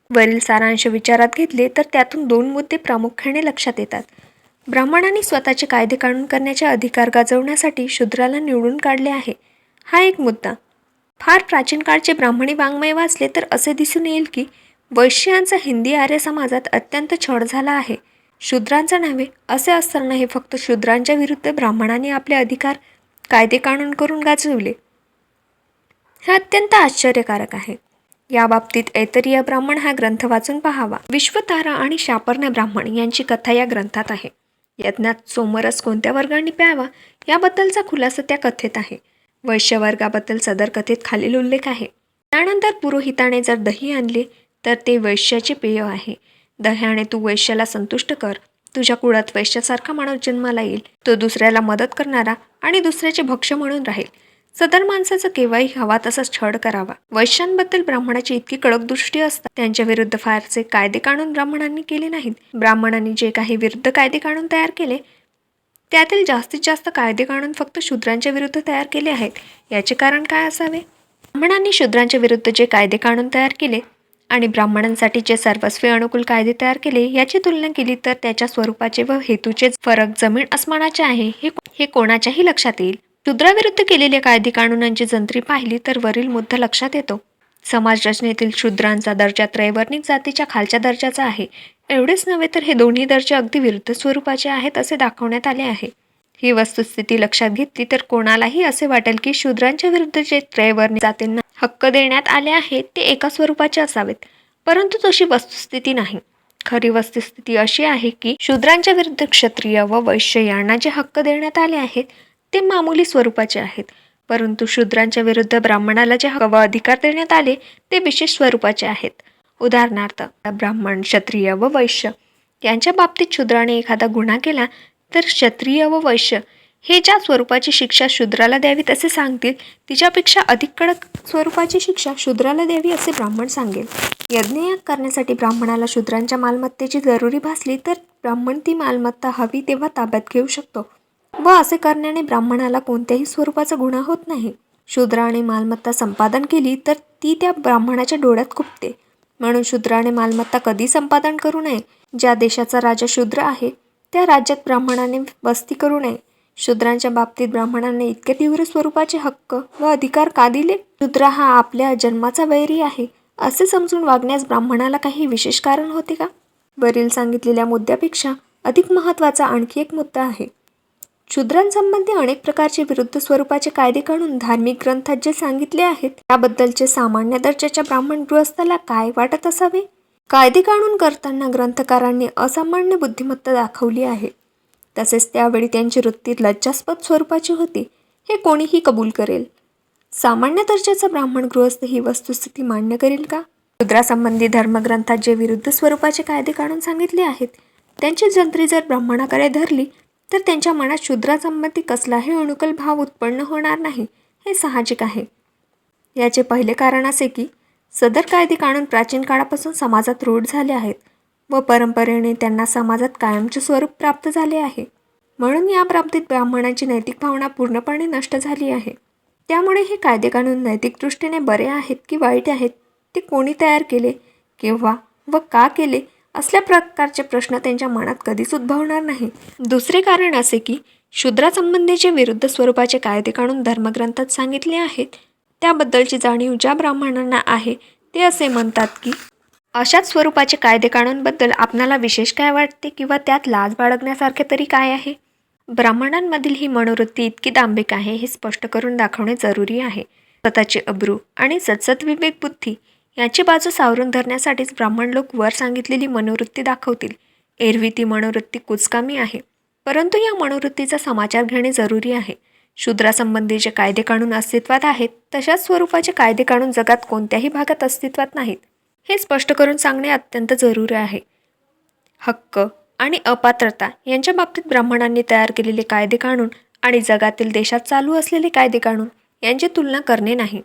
वरील सारांश विचारात घेतले तर त्यातून 2 मुद्दे प्रामुख्याने लक्षात येतात. ब्राह्मणांनी स्वतःचे कायदे कानून करण्याचे अधिकार गाजवण्यासाठी शूद्राला निवडून काढले आहे, हा एक मुद्दा. फार प्राचीन काळचे ब्राह्मणी वाङ्मय वाचले तर असे दिसून येईल की वैश्यांचा हिंदी आर्य समाजात अत्यंत छळ झाला आहे. शूद्रांचा नव्हे असे असताना हे फक्त शूद्रांच्या विरुद्ध ब्राह्मणांनी आपले अधिकार कायदे कानून करून गाजवले, हे अत्यंत आश्चर्यकारक आहे. याबाबतीत ऐतरेय ब्राह्मण हा ग्रंथ वाचून पाहावा. विश्वतारा आणि शापर्ण्य ब्राह्मण यांची कथा या ग्रंथात आहे. यज्ञात सोमरस कोणत्या वर्गाने प्यावा याबद्दलचा खुलासा त्या कथेत आहे. वैश्य वर्गाबद्दल सदर कथेत खालील उल्लेख आहे. त्यानंतर पुरोहिताने जर दही आणले तर ते वैश्याचे पेय आहे. दह्याने तू वैश्याला संतुष्ट कर. तुझ्या कुळात वैश्यासारखा माणूस जन्माला येईल, तो दुसऱ्याला मदत करणारा आणि दुसऱ्याचे भक्ष म्हणून राहील. सदर माणसाचा केव्हाही हवा तसाच छळ करावा. वैश्यांबद्दल ब्राह्मणाची इतकी कडक दृष्टी असतात त्यांच्या विरुद्ध फारसे कायदे कानून ब्राह्मणांनी केले नाहीत. ब्राह्मणांनी जे काही विरुद्ध कायदे कानून तयार केले त्यातील जास्तीत जास्त कायदे कानून फक्त शूद्रांच्या विरुद्ध तयार केले आहेत. याचे कारण काय असावे? ब्राह्मणांनी शूद्रांच्या विरुद्ध जे कायदे कानून तयार केले आणि ब्राह्मणांसाठी जे सर्वस्वी अनुकूल कायदे तयार केले याची तुलना केली तर त्याच्या स्वरूपाचे व हेतूचे फरक जमीन आसमानाचे आहे हे कोणाच्याही लक्षात येईल. शूद्राविरुद्ध केलेल्या कायदे कानूनांची जंत्री पाहिली तर वरील मुद्दा लक्षात येतो. समाज रचनेतील शूद्रांचा दर्जा त्रैवर्णिक जातीच्या खालच्या दर्जाचा आहे. एवढेच नव्हे तर हे दोन्ही दर्जे अगदी विरुद्ध स्वरूपाचे आहेत असे दाखवण्यात आले आहे. ही वस्तुस्थिती लक्षात घेतली तर कोणालाही असे वाटेल की शूद्रांच्या विरुद्ध जे त्रैवर्णिक जातींना हक्क देण्यात आले आहेत ते एका स्वरूपाचे असावेत, परंतु तशी वस्तुस्थिती नाही. खरी वस्तुस्थिती अशी आहे की शूद्रांच्या विरुद्ध क्षत्रिय व वैश्य यांना जे हक्क देण्यात आले आहेत ते मामूली स्वरूपाचे आहेत, परंतु शूद्रांच्या विरुद्ध ब्राह्मणाला जे हक्क व अधिकार देण्यात आले ते विशेष स्वरूपाचे आहेत. उदाहरणार्थ, ब्राह्मण, क्षत्रिय व वैश्य यांच्या बाबतीत शूद्राने एखादा गुन्हा केला तर क्षत्रिय व वैश्य हे ज्या स्वरूपाची शिक्षा शूद्राला द्यावी तसे सांगतील तिच्यापेक्षा अधिक कडक स्वरूपाची शिक्षा शूद्राला द्यावी असे ब्राह्मण सांगेल. यज्ञयाग करण्यासाठी ब्राह्मणाला शूद्रांच्या मालमत्तेची जरुरी भासली तर ब्राह्मण ती मालमत्ता हवी तेव्हा ताब्यात घेऊ शकतो व असे करण्याने ब्राह्मणाला कोणत्याही स्वरूपाचा गुन्हा होत नाही. शूद्राने मालमत्ता संपादन केली तर ती त्या ब्राह्मणाच्या डोळ्यात खुपते, म्हणून शूद्राने मालमत्ता कधी संपादन करू नये. ज्या देशाचा राजा शूद्र आहे त्या राज्यात ब्राह्मणाने वस्ती करू नये. शूद्रांच्या बाबतीत ब्राह्मणांना इतके तीव्र स्वरूपाचे हक्क व अधिकार का दिले? शूद्र हा आपल्या जन्माचा वैरी आहे असे समजून वागण्यास ब्राह्मणाला काही विशेष कारण होते का? वरील सांगितलेल्या मुद्द्यापेक्षा अधिक महत्त्वाचा आणखी एक मुद्दा आहे. शूद्रांसंबंधी अनेक प्रकारचे विरुद्ध स्वरूपाचे कायदे काढून धार्मिक ग्रंथात जे सांगितले आहेत त्याबद्दलचे सामान्य दर्जाच्या ब्राह्मण गृहस्थाला काय वाटत असावे? कायदे काढून करताना ग्रंथकारांनी असामान्य बुद्धिमत्ता दाखवली आहे. तसेच त्यावेळी त्यांची वृत्ती लज्जास्पद स्वरूपाची होती हे कोणीही कबूल करेल. सामान्य दर्जाचा ब्राह्मण गृहस्थ ही वस्तुस्थिती मान्य करेल का? शूद्रासंबंधी धर्मग्रंथात जे विरुद्ध स्वरूपाचे कायदे काढून सांगितले आहेत त्यांची जंत्री जर ब्राह्मणाकडे धरली तर त्यांच्या मनात शूद्रासंबंधी कसलाही अनुकूल भाव उत्पन्न होणार नाही हे साहजिक आहे. याचे पहिले कारण असे की सदर कायदे कानून प्राचीन काळापासून समाजात रूढ झाले आहेत व परंपरेने त्यांना समाजात कायमचे स्वरूप प्राप्त झाले आहे, म्हणून या बाबतीत ब्राह्मणांची नैतिक भावना पूर्णपणे नष्ट झाली आहे. त्यामुळे हे कायदे कानून नैतिक दृष्टीने बरे आहेत की वाईट आहेत ते कोणी तयार केले, केव्हा व का केले असल्या प्रकारचे प्रश्न त्यांच्या मनात कधीच उद्भवणार नाही. दुसरे कारण असे की शूद्रासंबंधीचे विरुद्ध स्वरूपाचे कायदे कानून धर्मग्रंथात सांगितले आहेत त्याबद्दलची जाणीव ज्या ब्राह्मणांना आहे ते असे म्हणतात की अशाच स्वरूपाचे कायदे कानूनबद्दल आपणाला विशेष काय वाटते किंवा त्यात लाज बाळगण्यासारखे तरी काय आहे? ब्राह्मणांमधील ही मनोवृत्ती इतकी दांभिक आहे हे स्पष्ट करून दाखवणे जरुरी आहे. स्वतःचे अब्रू आणि सद्सद विवेक बुद्धी याची बाजू सावरून धरण्यासाठीच ब्राह्मण लोक वर सांगितलेली मनोवृत्ती दाखवतील. एरवी ती मनोवृत्ती कुचकामी आहे, परंतु या मनोवृत्तीचा समाचार घेणे जरुरी आहे. शूद्रासंबंधी जे कायदे कानून अस्तित्वात आहेत तशाच स्वरूपाचे कायदे कानून जगात कोणत्याही भागात अस्तित्वात नाहीत हे स्पष्ट करून सांगणे अत्यंत जरुरी आहे. हक्क आणि अपात्रता यांच्या बाबतीत ब्राह्मणांनी तयार केलेले कायदे कानून आणि जगातील देशात चालू असलेले कायदे कानून यांची तुलना करणे नाही.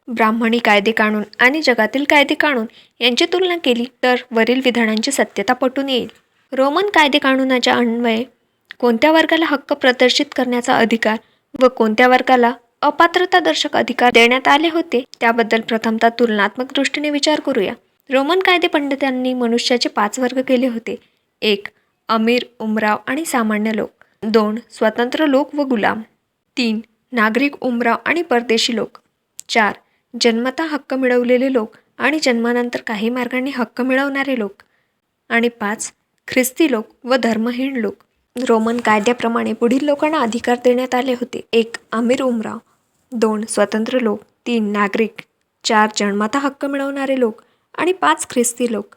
ब्राह्मणी कायदे कानून आणि जगातील कायदे कानून यांची तुलना केली तर वरील विधानांची सत्यता पटून येईल. रोमन कायदे कानूनाच्या अन्वये कोणत्या वर्गाला हक्क प्रदर्शित करण्याचा अधिकार व कोणत्या वर्गाला अपात्रतादर्शक अधिकार देण्यात आले होते त्याबद्दल प्रथमतः तुलनात्मक दृष्टीने विचार करूया. रोमन कायदे पंडितांनी मनुष्याचे 5 वर्ग केले होते. 1. अमीर, उमराव आणि सामान्य लोक. 2. स्वतंत्र लोक व गुलाम. 3. नागरिक, उमराव आणि परदेशी लोक. 4. जन्मतः हक्क मिळवलेले लोक आणि जन्मानंतर काही मार्गांनी हक्क मिळवणारे लोक. आणि 5. ख्रिस्ती लोक व धर्महीन लोक. रोमन कायद्याप्रमाणे पुढील लोकांना अधिकार देण्यात आले होते. 1. अमीर, उमराव. 2. स्वतंत्र लोक. 3. नागरिक. 4. जन्मतः हक्क मिळवणारे लोक आणि 5. ख्रिस्ती लोक.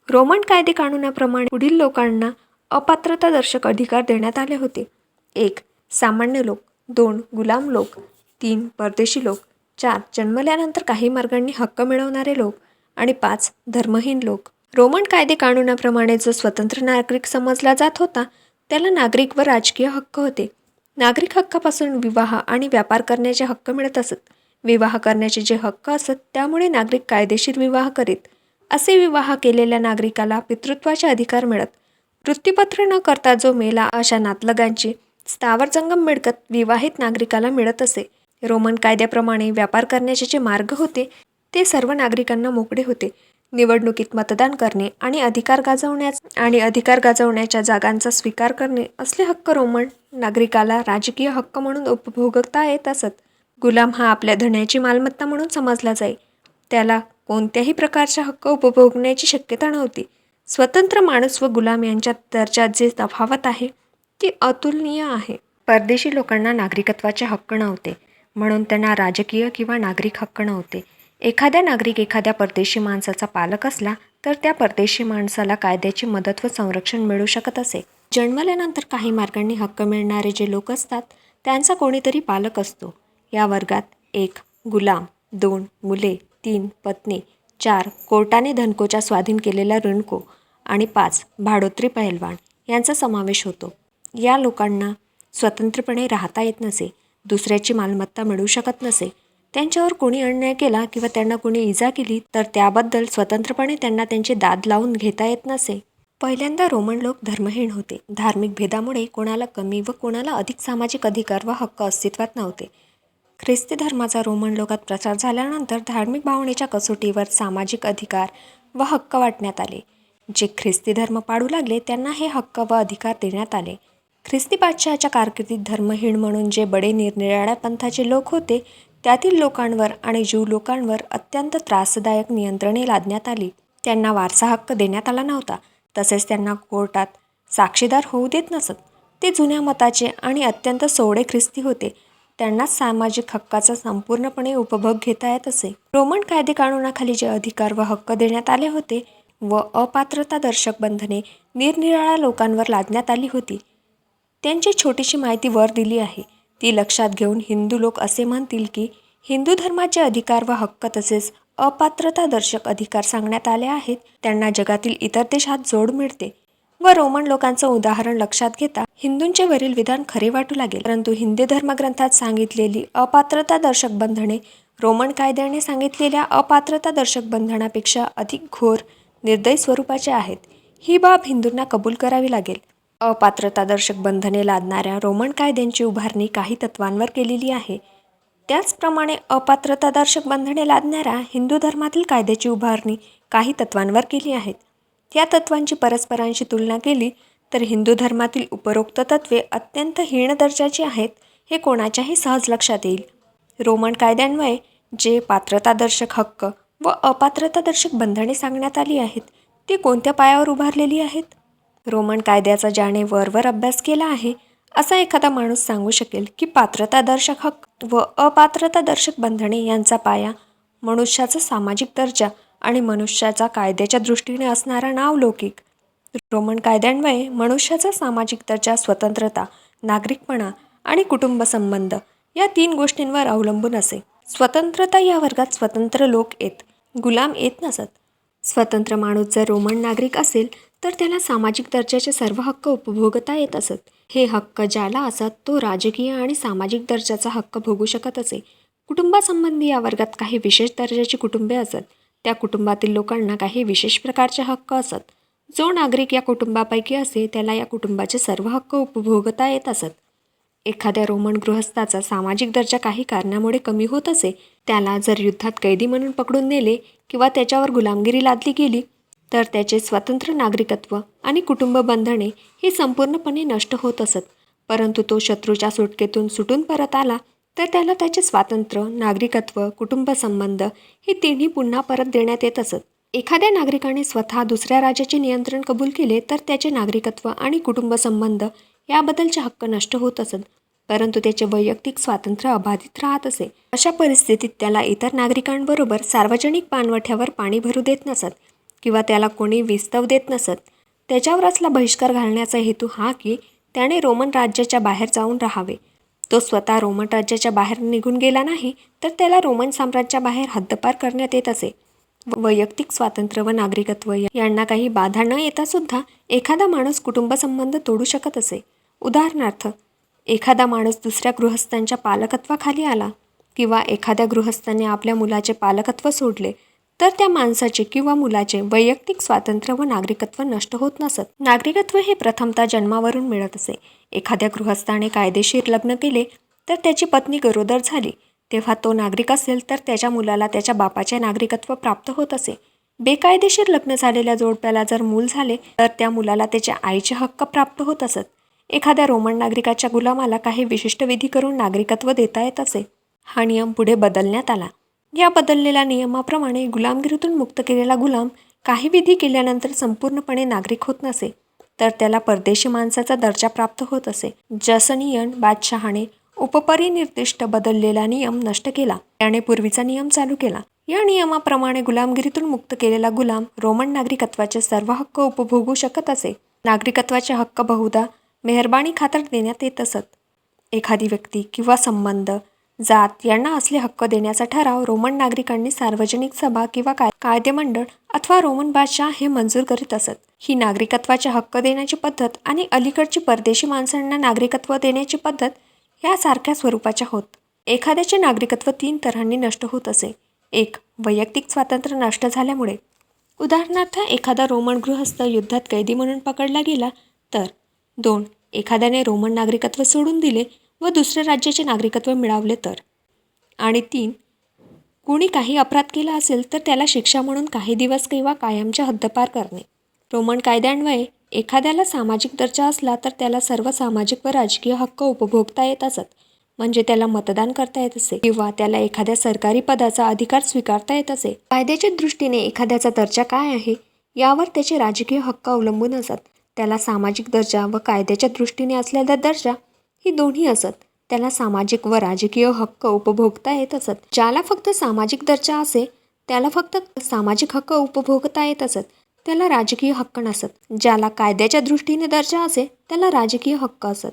रोमन कायदे कानूनाप्रमाणे पुढील लोकांना अपात्रतादर्शक अधिकार देण्यात आले होते. 1. सामान्य लोक. 2. गुलाम लोक. 3. परदेशी लोक. 4. जन्मल्यानंतर काही मार्गांनी हक्क मिळवणारे लोक आणि 5. धर्महीन लोक. रोमन कायदे कानूनाप्रमाणे जो स्वतंत्र नागरिक समजला जात होता त्याला नागरिक व राजकीय हक्क होते. नागरिक हक्कापासून विवाह आणि व्यापार करण्याचे हक्क मिळत असत. विवाह करण्याचे जे हक्क असत त्यामुळे नागरिक कायदेशीर विवाह करीत. असे विवाह केलेल्या नागरिकाला पितृत्वाचे अधिकार मिळत. वृत्तीपत्र न करता जो मेला अशा नातलगांची स्थावर जंगम मिळकत विवाहित नागरिकाला मिळत असे. रोमन कायद्याप्रमाणे व्यापार करण्याचे जे मार्ग होते ते सर्व नागरिकांना मोकळे होते. निवडणुकीत मतदान करणे आणि अधिकार गाजवण्याच्या जागांचा स्वीकार करणे असले हक्क रोमन नागरिकाला राजकीय हक्क म्हणून उपभोगता येत असत. गुलाम हा आपल्या धन्याची मालमत्ता म्हणून समजला जाई. त्याला कोणत्याही प्रकारचा हक्क उपभोगण्याची शक्यता नव्हती. स्वतंत्र माणूस व गुलाम यांच्यात दर्जात जे तफावत आहे ती अतुलनीय आहे. परदेशी लोकांना नागरिकत्वाचे हक्क नव्हते, म्हणून त्यांना राजकीय किंवा नागरिक हक्क नव्हते. एखाद्या नागरिक एखाद्या परदेशी माणसाचा पालक असला तर त्या परदेशी माणसाला कायद्याची मदत व संरक्षण मिळू शकत असे. जन्मल्यानंतर काही मार्गांनी हक्क मिळणारे जे लोक असतात त्यांचा कोणीतरी पालक असतो. या वर्गात 1. गुलाम, 2. मुले, 3. पत्नी, 4. कोर्टाने धनकोच्या स्वाधीन केलेला ऋणको आणि 5. भाडोत्री पहिलवान यांचा समावेश होतो. या लोकांना स्वतंत्रपणे राहता येत नसे, दुसऱ्याची मालमत्ता मिळू शकत नसे. त्यांच्यावर कोणी अन्याय केला किंवा त्यांना कोणी इजा केली तर त्याबद्दल स्वतंत्रपणे त्यांना त्यांची दाद लावून घेता येत नसे. पहिल्यांदा रोमन लोक धर्महीन होते. धार्मिक भेदामुळे कोणाला कमी व कोणाला अधिक सामाजिक अधिकार व हक्क अस्तित्वात नव्हते. ख्रिस्ती धर्माचा रोमन लोकात प्रसार झाल्यानंतर धार्मिक भावनेच्या कसोटीवर सामाजिक अधिकार व हक्क वाटण्यात आले. जे ख्रिस्ती धर्म पाळू लागले त्यांना हे हक्क व अधिकार देण्यात आले. ख्रिस्ती बादशहाच्या कारकिर्दीत धर्महीन म्हणून जे बडे निरनिराळ्या पंथाचे लोक होते त्यातील लोकांवर आणि ज्यू लोकांवर अत्यंत त्रासदायक नियंत्रणे लादण्यात आली. त्यांना वारसा हक्क देण्यात आला नव्हता. तसेच त्यांना कोर्टात साक्षीदार होऊ देत नसत. ते जुन्या मताचे आणि अत्यंत सोवळे ख्रिस्ती होते. त्यांनाच सामाजिक हक्काचा संपूर्णपणे उपभोग घेता येत असे. रोमन कायदे कानूनाखाली जे अधिकार व हक्क देण्यात आले होते व अपात्रतादर्शक बंधने निरनिराळ्या लोकांवर लादण्यात आली होती त्यांची छोटीशी माहिती वर दिली आहे. ती लक्षात घेऊन हिंदू लोक असे म्हणतील की हिंदू धर्माचे अधिकार व हक्क तसेच अपात्रतादर्शक अधिकार सांगण्यात आले आहेत त्यांना जगातील इतर देशात जोड मिळते व रोमन लोकांचं उदाहरण लक्षात घेता हिंदूंचे वरील विधान खरे वाटू लागेल. परंतु हिंदी धर्मग्रंथात सांगितलेली अपात्रतादर्शक बंधने रोमन कायद्याने सांगितलेल्या अपात्रतादर्शक बंधनापेक्षा अधिक घोर निर्दयी स्वरूपाचे आहेत. ही बाब हिंदूंना कबूल करावी लागेल. अपात्रतादर्शक बंधने लादणाऱ्या रोमन कायद्यांची उभारणी काही तत्वांवर केलेली आहे. त्याचप्रमाणे अपात्रतादर्शक बंधने लादणाऱ्या हिंदू धर्मातील कायद्याची उभारणी काही तत्वांवर केली आहेत. या तत्वांची परस्परांशी तुलना केली तर हिंदू धर्मातील उपरोक्त तत्वे अत्यंत हीन दर्जाची आहेत हे कोणाच्याही सहज लक्षात येईल. रोमन कायद्यान्वये जे पात्रतादर्शक हक्क व अपात्रतादर्शक बंधने सांगण्यात आली आहेत ती कोणत्या पायावर उभारलेली आहेत? रोमन कायद्याचा ज्याने वरवर अभ्यास केला आहे असा एखादा माणूस सांगू शकेल की पात्रतादर्शक हक्क व अपात्रतादर्शक बंधने यांचा पाया मनुष्याचा सामाजिक दर्जा आणि मनुष्याचा कायद्याच्या दृष्टीने असणारा नावलौकिक. रोमन कायद्यान्वये मनुष्याचा सामाजिक दर्जा स्वतंत्रता, नागरिकपणा आणि कुटुंब संबंध या 3 गोष्टींवर अवलंबून असे. स्वतंत्रता या वर्गात स्वतंत्र लोक येत, गुलाम येत नसत. स्वतंत्र माणूस जर रोमन नागरिक असेल तर त्याला सामाजिक दर्जाचे सर्व हक्क उपभोगता येत असत. हे हक्क ज्याला असत तो राजकीय आणि सामाजिक दर्जाचा हक्क भोगू शकत असे. कुटुंबासंबंधी या वर्गात काही विशेष दर्जाची कुटुंबे असत. त्या कुटुंबातील लोकांना काही विशेष प्रकारचे हक्क असत. जो नागरिक या कुटुंबापैकी असे त्याला या कुटुंबाचे सर्व हक्क उपभोगता येत असत. एखाद्या रोमन गृहस्थाचा सामाजिक दर्जा काही कारणामुळे कमी होत असे, त्याला जर युद्धात कैदी म्हणून पकडून नेले किंवा त्याच्यावर गुलामगिरी लादली गेली तर त्याचे स्वतंत्र नागरिकत्व आणि कुटुंब बंधने ही संपूर्णपणे नष्ट होत असत. परंतु तो शत्रूच्या सुटकेतून सुटून परत आला तर त्याला त्याचे स्वातंत्र्य, नागरिकत्व, कुटुंब संबंध हे तिन्ही पुन्हा परत देण्यात येत असत. एखाद्या नागरिकाने स्वतः दुसऱ्या राज्याचे नियंत्रण कबूल केले तर त्याचे नागरिकत्व आणि कुटुंब संबंध याबद्दलचे हक्क नष्ट होत असत, परंतु त्याचे वैयक्तिक स्वातंत्र्य अबाधित राहत असे. अशा परिस्थितीत त्याला इतर नागरिकांबरोबर सार्वजनिक पाणवठ्यावर पाणी भरू देत नसत किंवा त्याला कोणी विस्तव देत नसत. त्याच्यावर असला बहिष्कार घालण्याचा हेतू हा की त्याने रोमन राज्याच्या बाहेर जाऊन राहावे. तो स्वतः रोमन राज्याच्या बाहेर निघून गेला नाही तर त्याला रोमन साम्राज्याबाहेर हद्दपार करण्यात येत असे. वैयक्तिक स्वातंत्र्य व नागरिकत्व यांना काही बाधा न येता सुद्धा एखादा माणूस कुटुंब संबंध तोडू शकत असे. उदाहरणार्थ, एखादा माणूस दुसऱ्या गृहस्थांच्या पालकत्वाखाली आला किंवा एखाद्या गृहस्थाने आपल्या मुलाचे पालकत्व सोडले तर त्या माणसाचे किंवा मुलाचे वैयक्तिक स्वातंत्र्य व नागरिकत्व नष्ट होत नसत. नागरिकत्व हे प्रथमतः जन्मावरून मिळत असे. एखाद्या गृहस्थाने कायदेशीर लग्न केले तर त्याची पत्नी गरोदर झाली तेव्हा तो नागरिक असेल तर त्याच्या मुलाला त्याच्या बापाचे नागरिकत्व प्राप्त होत असे. बेकायदेशीर लग्न झालेल्या जोडप्याला जर मूल झाले तर त्या मुलाला त्याच्या आईचे हक्क प्राप्त होत असत. एखाद्या रोमन नागरिकाच्या गुलामाला काही विशिष्ट विधी करून नागरिकत्व देता येत असे. हा नियम पुढे बदलण्यात आला. या बदललेल्या नियमाप्रमाणे गुलामगिरीतून मुक्त केलेला गुलाम काही विधी केल्यानंतर संपूर्णपणे नागरिक होत नसे तर त्याला परदेशी माणसाचा दर्जा प्राप्त होत असे. जसनियन बादशहाने उपपरिनिर्दिष्ट बदललेला नियम नष्ट केला. त्याने पूर्वीचा नियम चालू केला. या नियमाप्रमाणे गुलामगिरीतून मुक्त केलेला गुलाम रोमन नागरिकत्वाचे सर्व हक्क उपभोगू शकत असे. नागरिकत्वाचे हक्क बहुधा मेहरबानी खातर देण्यात येत असत. एखादी व्यक्ती किंवा संबंध जात यांना असले हक्क देण्याचा ठराव रोमन नागरिकांनी सार्वजनिक सभा किंवा कायदेमंडळ अथवा रोमन बादशाह हे मंजूर करीत असत. ही नागरिकत्वाचे हक्क देण्याची पद्धत आणि अलीकडची परदेशी माणसांना नागरिकत्व देण्याची पद्धत या सारख्या स्वरूपाच्या होत. एखाद्याचे नागरिकत्व 3 तऱ्हांनी नष्ट होत असे. 1. वैयक्तिक स्वातंत्र्य नष्ट झाल्यामुळे. उदाहरणार्थ एखादा रोमन गृहस्थ युद्धात कैदी म्हणून पकडला गेला तर. 2. एखाद्याने रोमन नागरिकत्व सोडून दिले व दुसऱ्या राज्याचे नागरिकत्व मिळवले तर. आणि 3. कुणी काही अपराध केला असेल तर त्याला शिक्षा म्हणून काही दिवस किंवा कायमच्या हद्दपार करणे. रोमन कायद्यान्वये एखाद्याला सामाजिक दर्जा असला तर त्याला सर्व सामाजिक व राजकीय हक्क उपभोगता येत असत. म्हणजे त्याला मतदान करता येत असे किंवा त्याला एखाद्या सरकारी पदाचा अधिकार स्वीकारता येत असे. कायद्याच्या दृष्टीने एखाद्याचा दर्जा काय आहे यावर त्याचे राजकीय हक्क अवलंबून असत. त्याला सामाजिक दर्जा व कायद्याच्या दृष्टीने असलेला दर्जा ही दोन्ही असत. त्याला सामाजिक व राजकीय हक्क उपभोगता येत असत. ज्याला फक्त सामाजिक दर्जा असे त्याला फक्त सामाजिक हक्क उपभोगता येत असत. त्याला राजकीय हक्क नसत. ज्याला कायद्याच्या दृष्टीने दर्जा असे त्याला राजकीय हक्क असत.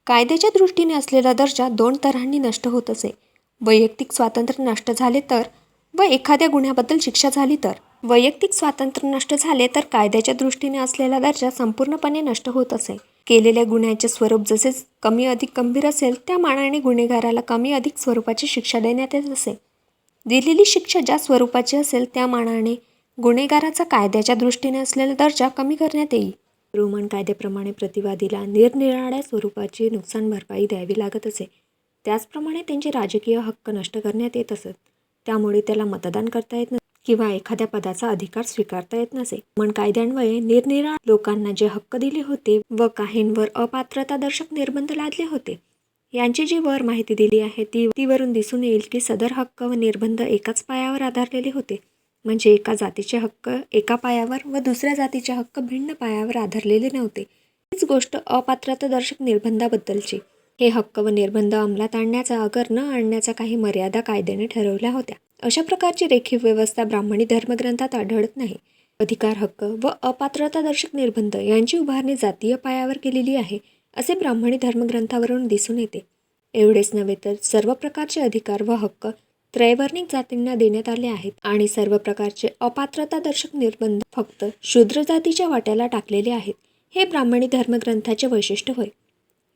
कायद्याच्या दृष्टीने असलेला दर्जा 2 तऱ्हांनी नष्ट होत असे. वैयक्तिक स्वातंत्र्य नष्ट झाले तर व एखाद्या गुन्ह्याबद्दल शिक्षा झाली तर. वैयक्तिक स्वातंत्र्य नष्ट झाले तर कायद्याच्या दृष्टीने असलेला दर्जा संपूर्णपणे नष्ट होत असे. केलेल्या गुन्ह्याचे स्वरूप जसे कमी अधिक गंभीर असेल त्या मानाने गुन्हेगाराला कमी अधिक स्वरूपाची शिक्षा देण्यात येत असे. दिलेली शिक्षा ज्या स्वरूपाची असेल त्या मानाने गुन्हेगाराचा कायद्याच्या दृष्टीने असलेला दर्जा कमी करण्यात येईल. रोमन कायद्याप्रमाणे प्रतिवादीला निरनिराळ्या स्वरूपाची नुकसान भरपाई द्यावी लागत असे. त्याचप्रमाणे त्यांचे राजकीय हक्क नष्ट करण्यात येत असत. त्यामुळे त्याला मतदान करता येत नसे किंवा एखाद्या पदाचा अधिकार स्वीकारता येत नसे. रोमन कायद्यान्वये निरनिराळ्या लोकांना जे हक्क दिले होते व काहींवर अपात्रतादर्शक निर्बंध लादले होते यांची जी वर माहिती दिली आहे ती वरून दिसून येईल की सदर हक्क व निर्बंध एकाच पायावर आधारलेले होते. म्हणजे एका जातीचे हक्क एका पायावर व दुसऱ्या जातीचे हक्क भिन्न पायावर आधारलेले नव्हते. हीच गोष्ट अपात्रतादर्शक निर्बंधाबद्दलची. हे हक्क व निर्बंध अंमलात आणण्याचा अगर न आणण्याचा काही मर्यादा कायद्याने ठरवल्या होत्या. अशा प्रकारची रेखीव व्यवस्था ब्राह्मणी धर्मग्रंथात आढळत नाही. अधिकार हक्क व अपात्रतादर्शक निर्बंध यांची उभारणी जातीय पायावर केलेली आहे असे ब्राह्मणी धर्मग्रंथावरून दिसून येते. एवढेच नव्हे तर सर्व प्रकारचे अधिकार व हक्क त्रैवर्णिक जातींना देण्यात आले आहेत आणि सर्व प्रकारचे अपात्रतादर्शक निर्बंध फक्त शूद्र जातीच्या वाट्याला टाकलेले आहेत. हे ब्राह्मणी धर्मग्रंथाचे वैशिष्ट्य होय.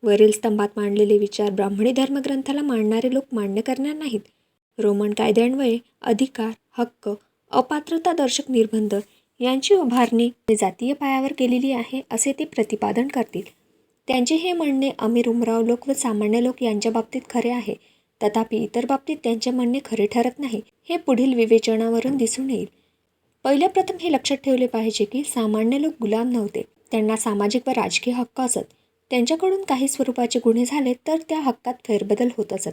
वरील स्तंभात मांडलेले विचार ब्राह्मणी धर्मग्रंथाला मांडणारे लोक मान्य करणार नाहीत. रोमन कायद्यान्वये अधिकार हक्क अपात्रतादर्शक निर्बंध यांची उभारणी जातीय पायावर केलेली आहे असे ते प्रतिपादन करतील. त्यांचे हे म्हणणे अमीर उमराव लोक व सामान्य लोक यांच्या बाबतीत खरे आहे. तथापि इतर बाबतीत त्यांचे म्हणणे खरे ठरत नाही. हे पुढील विवेचनावरून दिसून येईल. पहिल्या प्रथम हे लक्षात ठेवले पाहिजे की सामान्य लोक गुलाम नव्हते. त्यांना सामाजिक व राजकीय हक्क असत. त्यांच्याकडून काही स्वरूपाचे गुन्हे झाले तर त्या हक्कात फेरबदल होत असत.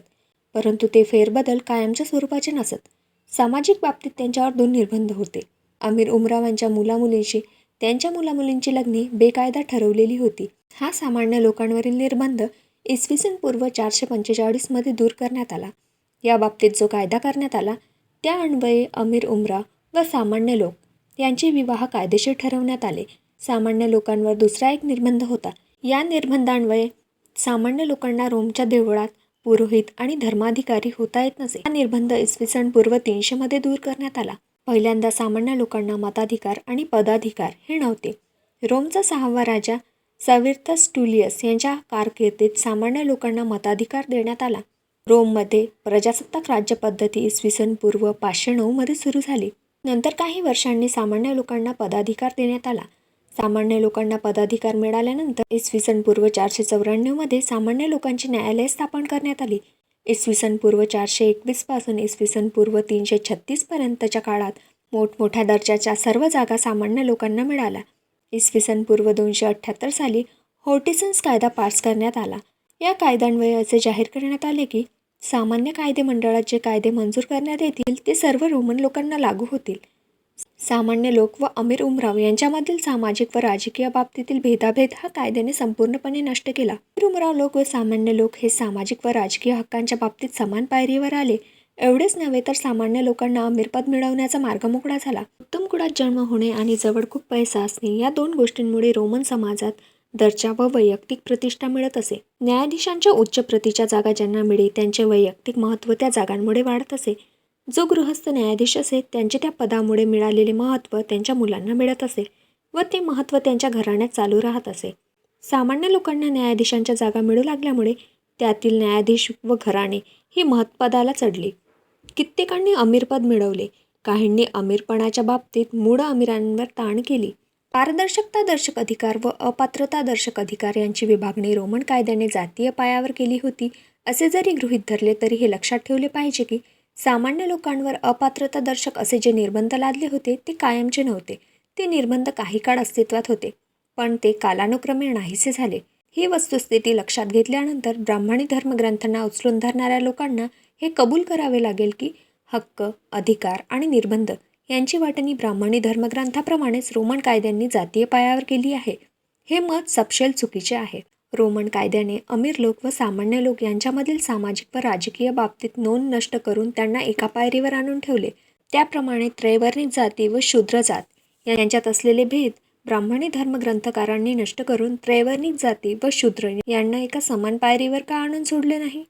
परंतु ते फेरबदल कायमच्या स्वरूपाचे नसत. सामाजिक बाबतीत त्यांच्यावर 2 निर्बंध होते. अमीर उमरावांच्या मुलामुलींशी त्यांच्या मुलामुलींची लग्ने बेकायदा ठरवलेली होती. हा सामान्य लोकांवरील निर्बंध इसवी सन पूर्व 445 मध्ये दूर करण्यात आला. या बाबतीत जो कायदा करण्यात आला त्या अन्वये अमीर उमरा व सामान्य लोक यांचे विवाह कायदेशीर ठरवण्यात आले. सामान्य लोकांवर दुसरा एक निर्बंध होता. या निर्बंधान्वये सामान्य लोकांना रोमच्या देवळात पुरोहित आणि धर्माधिकारी होता येत नसे. हा निर्बंध इसवी सन पूर्व 300 मध्ये दूर करण्यात आला. पहिल्यांदा सामान्य लोकांना मताधिकार आणि पदाधिकार हे नव्हते. रोमचा 6वा राजा सविर्तस टुलियस यांच्या कारकिर्दीत सामान्य लोकांना मताधिकार देण्यात आला. रोममध्ये प्रजासत्ताक राज्यपद्धती इसवी सन पूर्व 509 मध्ये सुरू झाली. नंतर काही वर्षांनी सामान्य लोकांना पदाधिकार देण्यात आला. सामान्य लोकांना पदाधिकार मिळाल्यानंतर इसवी सन पूर्व 494 सामान्य लोकांची न्यायालये स्थापन करण्यात आली. इसवी सन पूर्व 421 पासून इसवी सन पूर्व 336 पर्यंतच्या काळात मोठमोठ्या दर्जाच्या सर्व जागा सामान्य लोकांना मिळाल्या. इसवी सन पूर्व 278 साली होर्टिसन्स कायदा पास करण्यात आला. या कायद्यान्वये असे जाहीर करण्यात आले की सामान्य कायदे मंडळात जे कायदे मंजूर करण्यात येतील ते सर्व रोमन लोकांना लागू होतील. सामान्य लोक व अमीर उमराव यांच्यामधील सामाजिक व राजकीय बाबतीतील भेदाभेद हा कायद्याने संपूर्णपणे नष्ट केला. अमीर उमराव लोक व सामान्य लोक हे सामाजिक व राजकीय हक्कांच्या बाबतीत समान पायरीवर आले. एवढेच नव्हे तर सामान्य लोकांना अमीरपद मिळवण्याचा मार्ग मोकळा झाला. उत्तम कुळात जन्म होणे आणि जवळ खूप पैसा असणे या दोन गोष्टींमुळे रोमन समाजात दर्जा व वैयक्तिक प्रतिष्ठा मिळत असे. न्यायाधीशांच्या उच्च प्रतीच्या जागा ज्यांना मिळे त्यांचे वैयक्तिक महत्त्व त्या जागांमुळे वाढत असे. जो गृहस्थ न्यायाधीश असे त्यांचे त्या पदामुळे मिळालेले महत्त्व त्यांच्या मुलांना मिळत असे व ते महत्त्व त्यांच्या घराण्यात चालू राहत असे. सामान्य लोकांना न्यायाधीशांच्या जागा मिळू लागल्यामुळे त्यातील न्यायाधीश व घराणे ही महत्पदाला चढली. कित्येकांनी अमीरपद मिळवले. काहींनी अमीरपणाच्या बाबतीत मूळ अमीरांवर ताण केली. पारदर्शकतादर्शक अधिकार व अपात्रतादर्शक अधिकार यांची विभागणी रोमन कायद्याने जातीय पायावर केली होती असे जरी गृहीत धरले तरी हे लक्षात ठेवले पाहिजे की सामान्य लोकांवर अपात्रतादर्शक असे जे निर्बंध लादले होते ते कायमचे नव्हते. ते निर्बंध काही काळ अस्तित्वात होते पण ते कालानुक्रमे नाहीसे झाले. ही वस्तुस्थिती लक्षात घेतल्यानंतर ब्राह्मणी धर्मग्रंथांना उचलून धरणाऱ्या लोकांना हे कबूल करावे लागेल की हक्क, अधिकार आणि निर्बंध यांची वाटणी ब्राह्मणी धर्मग्रंथाप्रमाणेच रोमन कायद्यांनी जातीय पायावर केली आहे. हे मत सपशेल चुकीचे आहे. रोमन कायद्याने अमीर लोक व सामान्य लोक यांच्यामधील सामाजिक व राजकीय बाबतीत नोंद नष्ट करून त्यांना एका पायरीवर आणून ठेवले. त्याप्रमाणे त्रैवर्णिक जाती व शूद्र जात यांच्यात असलेले भेद ब्राह्मणी धर्मग्रंथकारांनी नष्ट करून त्रैवर्णिक जाती व शूद्र यांना एका समान पायरीवर का आणून सोडले नाही?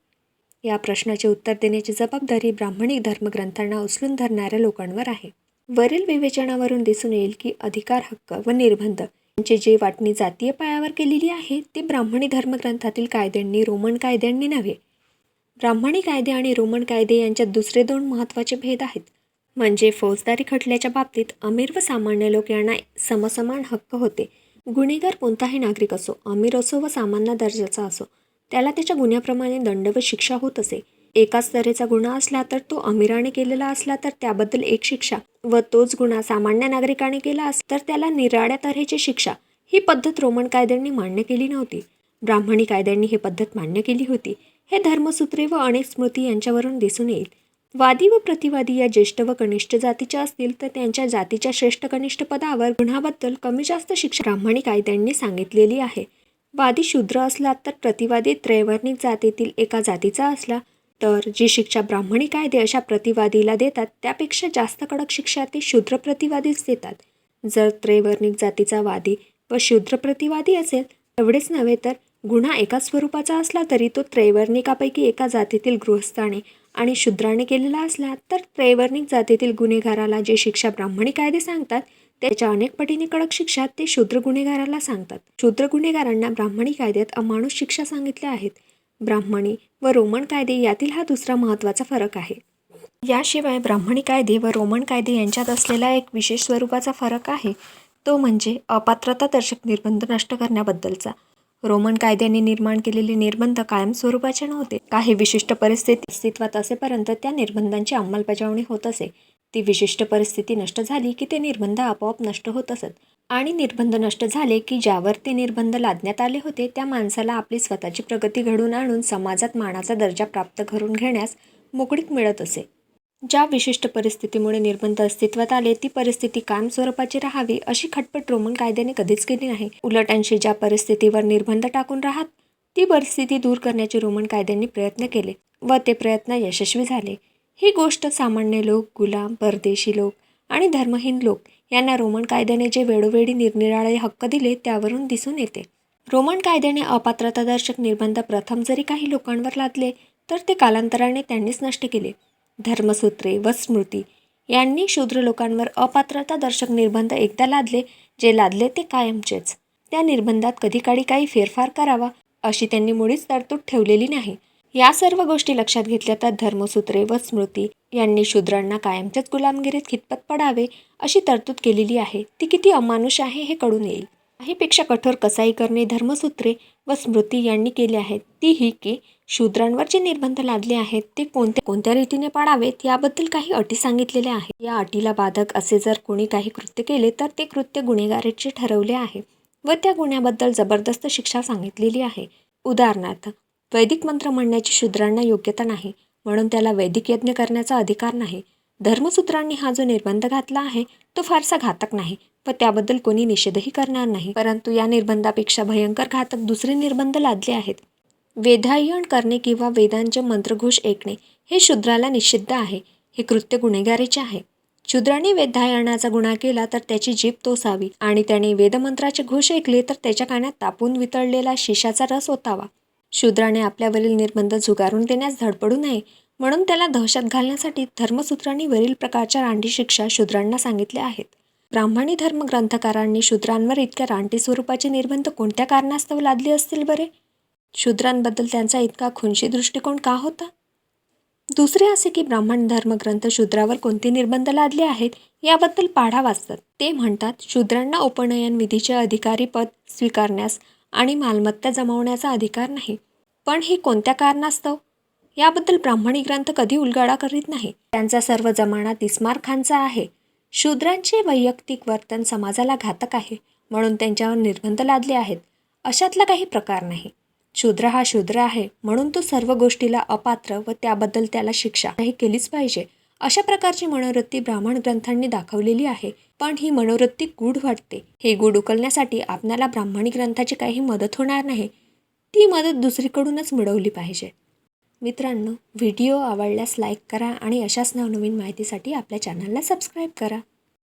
या प्रश्नाचे उत्तर देण्याची जबाबदारी ब्राह्मणी धर्मग्रंथांना उचलून धरणाऱ्या लोकांवर आहे. वरील विवेचनावरून दिसून येईल की अधिकार, हक्क व निर्बंध यांची जी वाटणी जातीय पायावर केलेली आहे ती ब्राह्मणी धर्मग्रंथातील कायद्यांनी, रोमन कायद्यांनी नव्हे. ब्राह्मणी कायदे आणि रोमन कायदे यांच्यात दुसरे दोन महत्त्वाचे भेद आहेत. म्हणजे फौजदारी खटल्याच्या बाबतीत अमीर व सामान्य लोक यांना समसमान हक्क होते. गुन्हेगार कोणताही नागरिक असो, अमीर असो व सामान्य दर्जाचा असो, त्याला त्याच्या गुन्ह्याप्रमाणे दंड व शिक्षा होत असे. एकाच तऱ्हेचा गुन्हा असला तर तो अमीराने केलेला असला तर त्याबद्दल एक शिक्षा व तोच गुन्हा सामान्य नागरिकाने केला तर त्याला निराळ्या तऱ्हेची शिक्षा. ही पद्धत रोमन कायद्यांनी मान्य केली नव्हती. ब्राह्मणी कायद्यांनी ही पद्धत मान्य केली होती. हे धर्मसूत्रे व अनेक स्मृती यांच्यावरून दिसून येईल. वादी व प्रतिवादी या ज्येष्ठ व कनिष्ठ जातीच्या असतील तर त्यांच्या जातीच्या श्रेष्ठ कनिष्ठ पदावर गुन्ह्याबद्दल कमी जास्त शिक्षा ब्राह्मणी कायद्यांनी सांगितलेली आहे. वादी शूद्र असला तर प्रतिवादी त्रैवर्णिक जातीतील एका जातीचा असला तर जी शिक्षा ब्राह्मणी कायदे अशा प्रतिवादीला देतात त्यापेक्षा जास्त कडक शिक्षा ते शूद्र प्रतिवादीच देतात. जर त्रैवर्णिक जातीचा वादी व शूद्र प्रतिवादी असेल, एवढेच नव्हे तर गुन्हा एकाच स्वरूपाचा असला तरी तो त्रैवर्णिकापैकी एका जातीतील गृहस्थाने आणि शूद्राने केलेला असला तर त्रैवर्णिक जातीतील गुन्हेगाराला जे शिक्षा ब्राह्मणी कायदे सांगतात त्याच्या अनेक पटीने कडक शिक्षा ते शूद्र गुन्हेगाराला सांगतात. शूद्र गुन्हेगारांना ब्राह्मणी कायद्यात अमानुष शिक्षा सांगितल्या आहेत. ब्राह्मणी व रोमन कायदे यातील हा दुसरा महत्त्वाचा फरक आहे. याशिवाय ब्राह्मणी कायदे व रोमन कायदे यांच्यात असलेला एक विशेष स्वरूपाचा फरक आहे तो म्हणजे अपात्रतादर्शक निर्बंध नष्ट करण्याबद्दलचा. रोमन कायद्यांनी निर्माण केलेले निर्बंध कायम स्वरूपाचे नव्हते. काही विशिष्ट परिस्थिती अस्तित्वात असेपर्यंत त्या निर्बंधांची अंमलबजावणी होत असे. ती विशिष्ट परिस्थिती नष्ट झाली की ते निर्बंध आपोआप नष्ट होत असत आणि निर्बंध नष्ट झाले की ज्यावर ते निर्बंध लादण्यात आले होते त्या माणसाला आपली स्वतःची प्रगती घडवून आणून समाजात मानाचा दर्जा प्राप्त करून घेण्यास मोकळीक मिळत असे. ज्या विशिष्ट परिस्थितीमुळे निर्बंध अस्तित्वात आले ती परिस्थिती कायम स्वरूपाची राहावी अशी खटपट रोमन कायद्याने कधीच केली नाही. उलट ज्या परिस्थितीवर निर्बंध टाकून राहत ती परिस्थिती दूर करण्याचे रोमन कायद्यांनी प्रयत्न केले व ते प्रयत्न यशस्वी झाले. ही गोष्ट सामान्य लोक, गुलाम, परदेशी लोक आणि धर्महीन लोक यांना रोमन कायद्याने जे वेळोवेळी निरनिराळे हक्क दिले त्यावरून दिसून येते. रोमन कायद्याने अपात्रतादर्शक निर्बंध प्रथम जरी काही लोकांवर लादले तर ते कालांतराने त्यांनीच नष्ट केले. धर्मसूत्रे व स्मृती यांनी शूद्र लोकांवर अपात्रतादर्शक निर्बंध एकदा लादले, जे लादले ते कायमचेच. त्या निर्बंधात कधी काळी काही फेरफार करावा अशी त्यांनी मुळीच तरतूद ठेवलेली नाही. या सर्व गोष्टी लक्षात घेतल्या तर धर्मसूत्रे व स्मृती यांनी शूद्रांना कायमच्याच गुलामगिरीत खितपत पडावे अशी तरतूद केलेली आहे ती किती अमानुष आहे हे कळून येईल. काहीपेक्षा कठोर कसाई करणे धर्मसूत्रे व स्मृती यांनी केली आहेत ती ही की शूद्रांवर जे निर्बंध लादले आहेत ते कोणत्या रीतीने पाळावेत याबद्दल काही अटी सांगितलेल्या आहेत. या अटीला बाधक असे जर कोणी काही कृत्य केले तर ते कृत्य गुन्हेगारीचे ठरवले आहे व त्या गुन्ह्याबद्दल जबरदस्त शिक्षा सांगितलेली आहे. उदाहरणार्थ, वैदिक मंत्र म्हणण्याची शूद्रांना योग्यता नाही म्हणून त्याला वैदिक यज्ञ करण्याचा अधिकार नाही. धर्मसूत्रांनी हा जो निर्बंध घातला आहे तो फारसा घातक नाही व त्याबद्दल कोणी निषेधही करणार नाही. परंतु या निर्बंधापेक्षा भयंकर घातक दुसरे निर्बंध लादले आहेत. वेदाध्ययन करणे किंवा वेदांचे मंत्रघोष ऐकणे हे शूद्राला निषिद्ध आहे. हे कृत्य गुन्हेगारीचे आहे. शूद्राने वेदाध्ययनाचा गुन्हा केला तर त्याची जीभ तोसावी आणि त्याने वेदमंत्राचे घोष ऐकले तर त्याच्या कानात तापून वितळलेला शिशाचा रस ओतावा. शूद्राने आपल्यावरील निर्बंध झुगारून देण्यास धडपडू नये म्हणून त्याला दहशत घालण्यासाठी धर्मसूत्रांनी वरील प्रकारच्या रांडी शिक्षा शूद्रांना सांगितल्या आहेत. ब्राह्मणी धर्मग्रंथकारांनी शूद्रांवर इतक्या रानटी स्वरूपाचे निर्बंध कोणत्या कारणास्तव लादले असतील बरे? शूद्रांबद्दल त्यांचा इतका खुनशी दृष्टिकोन का होता? दुसरे असे की ब्राह्मण धर्मग्रंथ शूद्रावर कोणते निर्बंध लादले आहेत याबद्दल पाढा वाचतात. ते म्हणतात, शूद्रांना उपनयन विधीचे अधिकारी पद स्वीकारण्यास आणि मालमत्ता जमवण्याचा अधिकार नाही. पण हे कोणत्या कारणास्तव याबद्दल ब्राह्मणी ग्रंथ कधी उलगडा करीत नाही. त्यांचा सर्व जमाना तिस्मार खानचा आहे. शूद्रांचे वैयक्तिक वर्तन समाजाला घातक आहे म्हणून त्यांच्यावर निर्बंध लादले आहेत अशातला काही प्रकार नाही. शूद्र हा शूद्र आहे म्हणून तो सर्व गोष्टीला अपात्र व त्याबद्दल त्याला शिक्षा ही केलीच पाहिजे अशा प्रकारची मनोवृत्ती ब्राह्मण ग्रंथांनी दाखवलेली आहे. पण ही मनोवृत्ती गूढ वाटते. हे गूढ उकलण्यासाठी आपल्याला ब्राह्मणी ग्रंथाची काही मदत होणार नाही. ती मदत दुसरीकडूनच मिळवली पाहिजे. मित्रांनो, व्हिडिओ आवडल्यास लाईक करा आणि अशाच नवनवीन माहितीसाठी आपल्या चॅनलला सबस्क्राईब करा.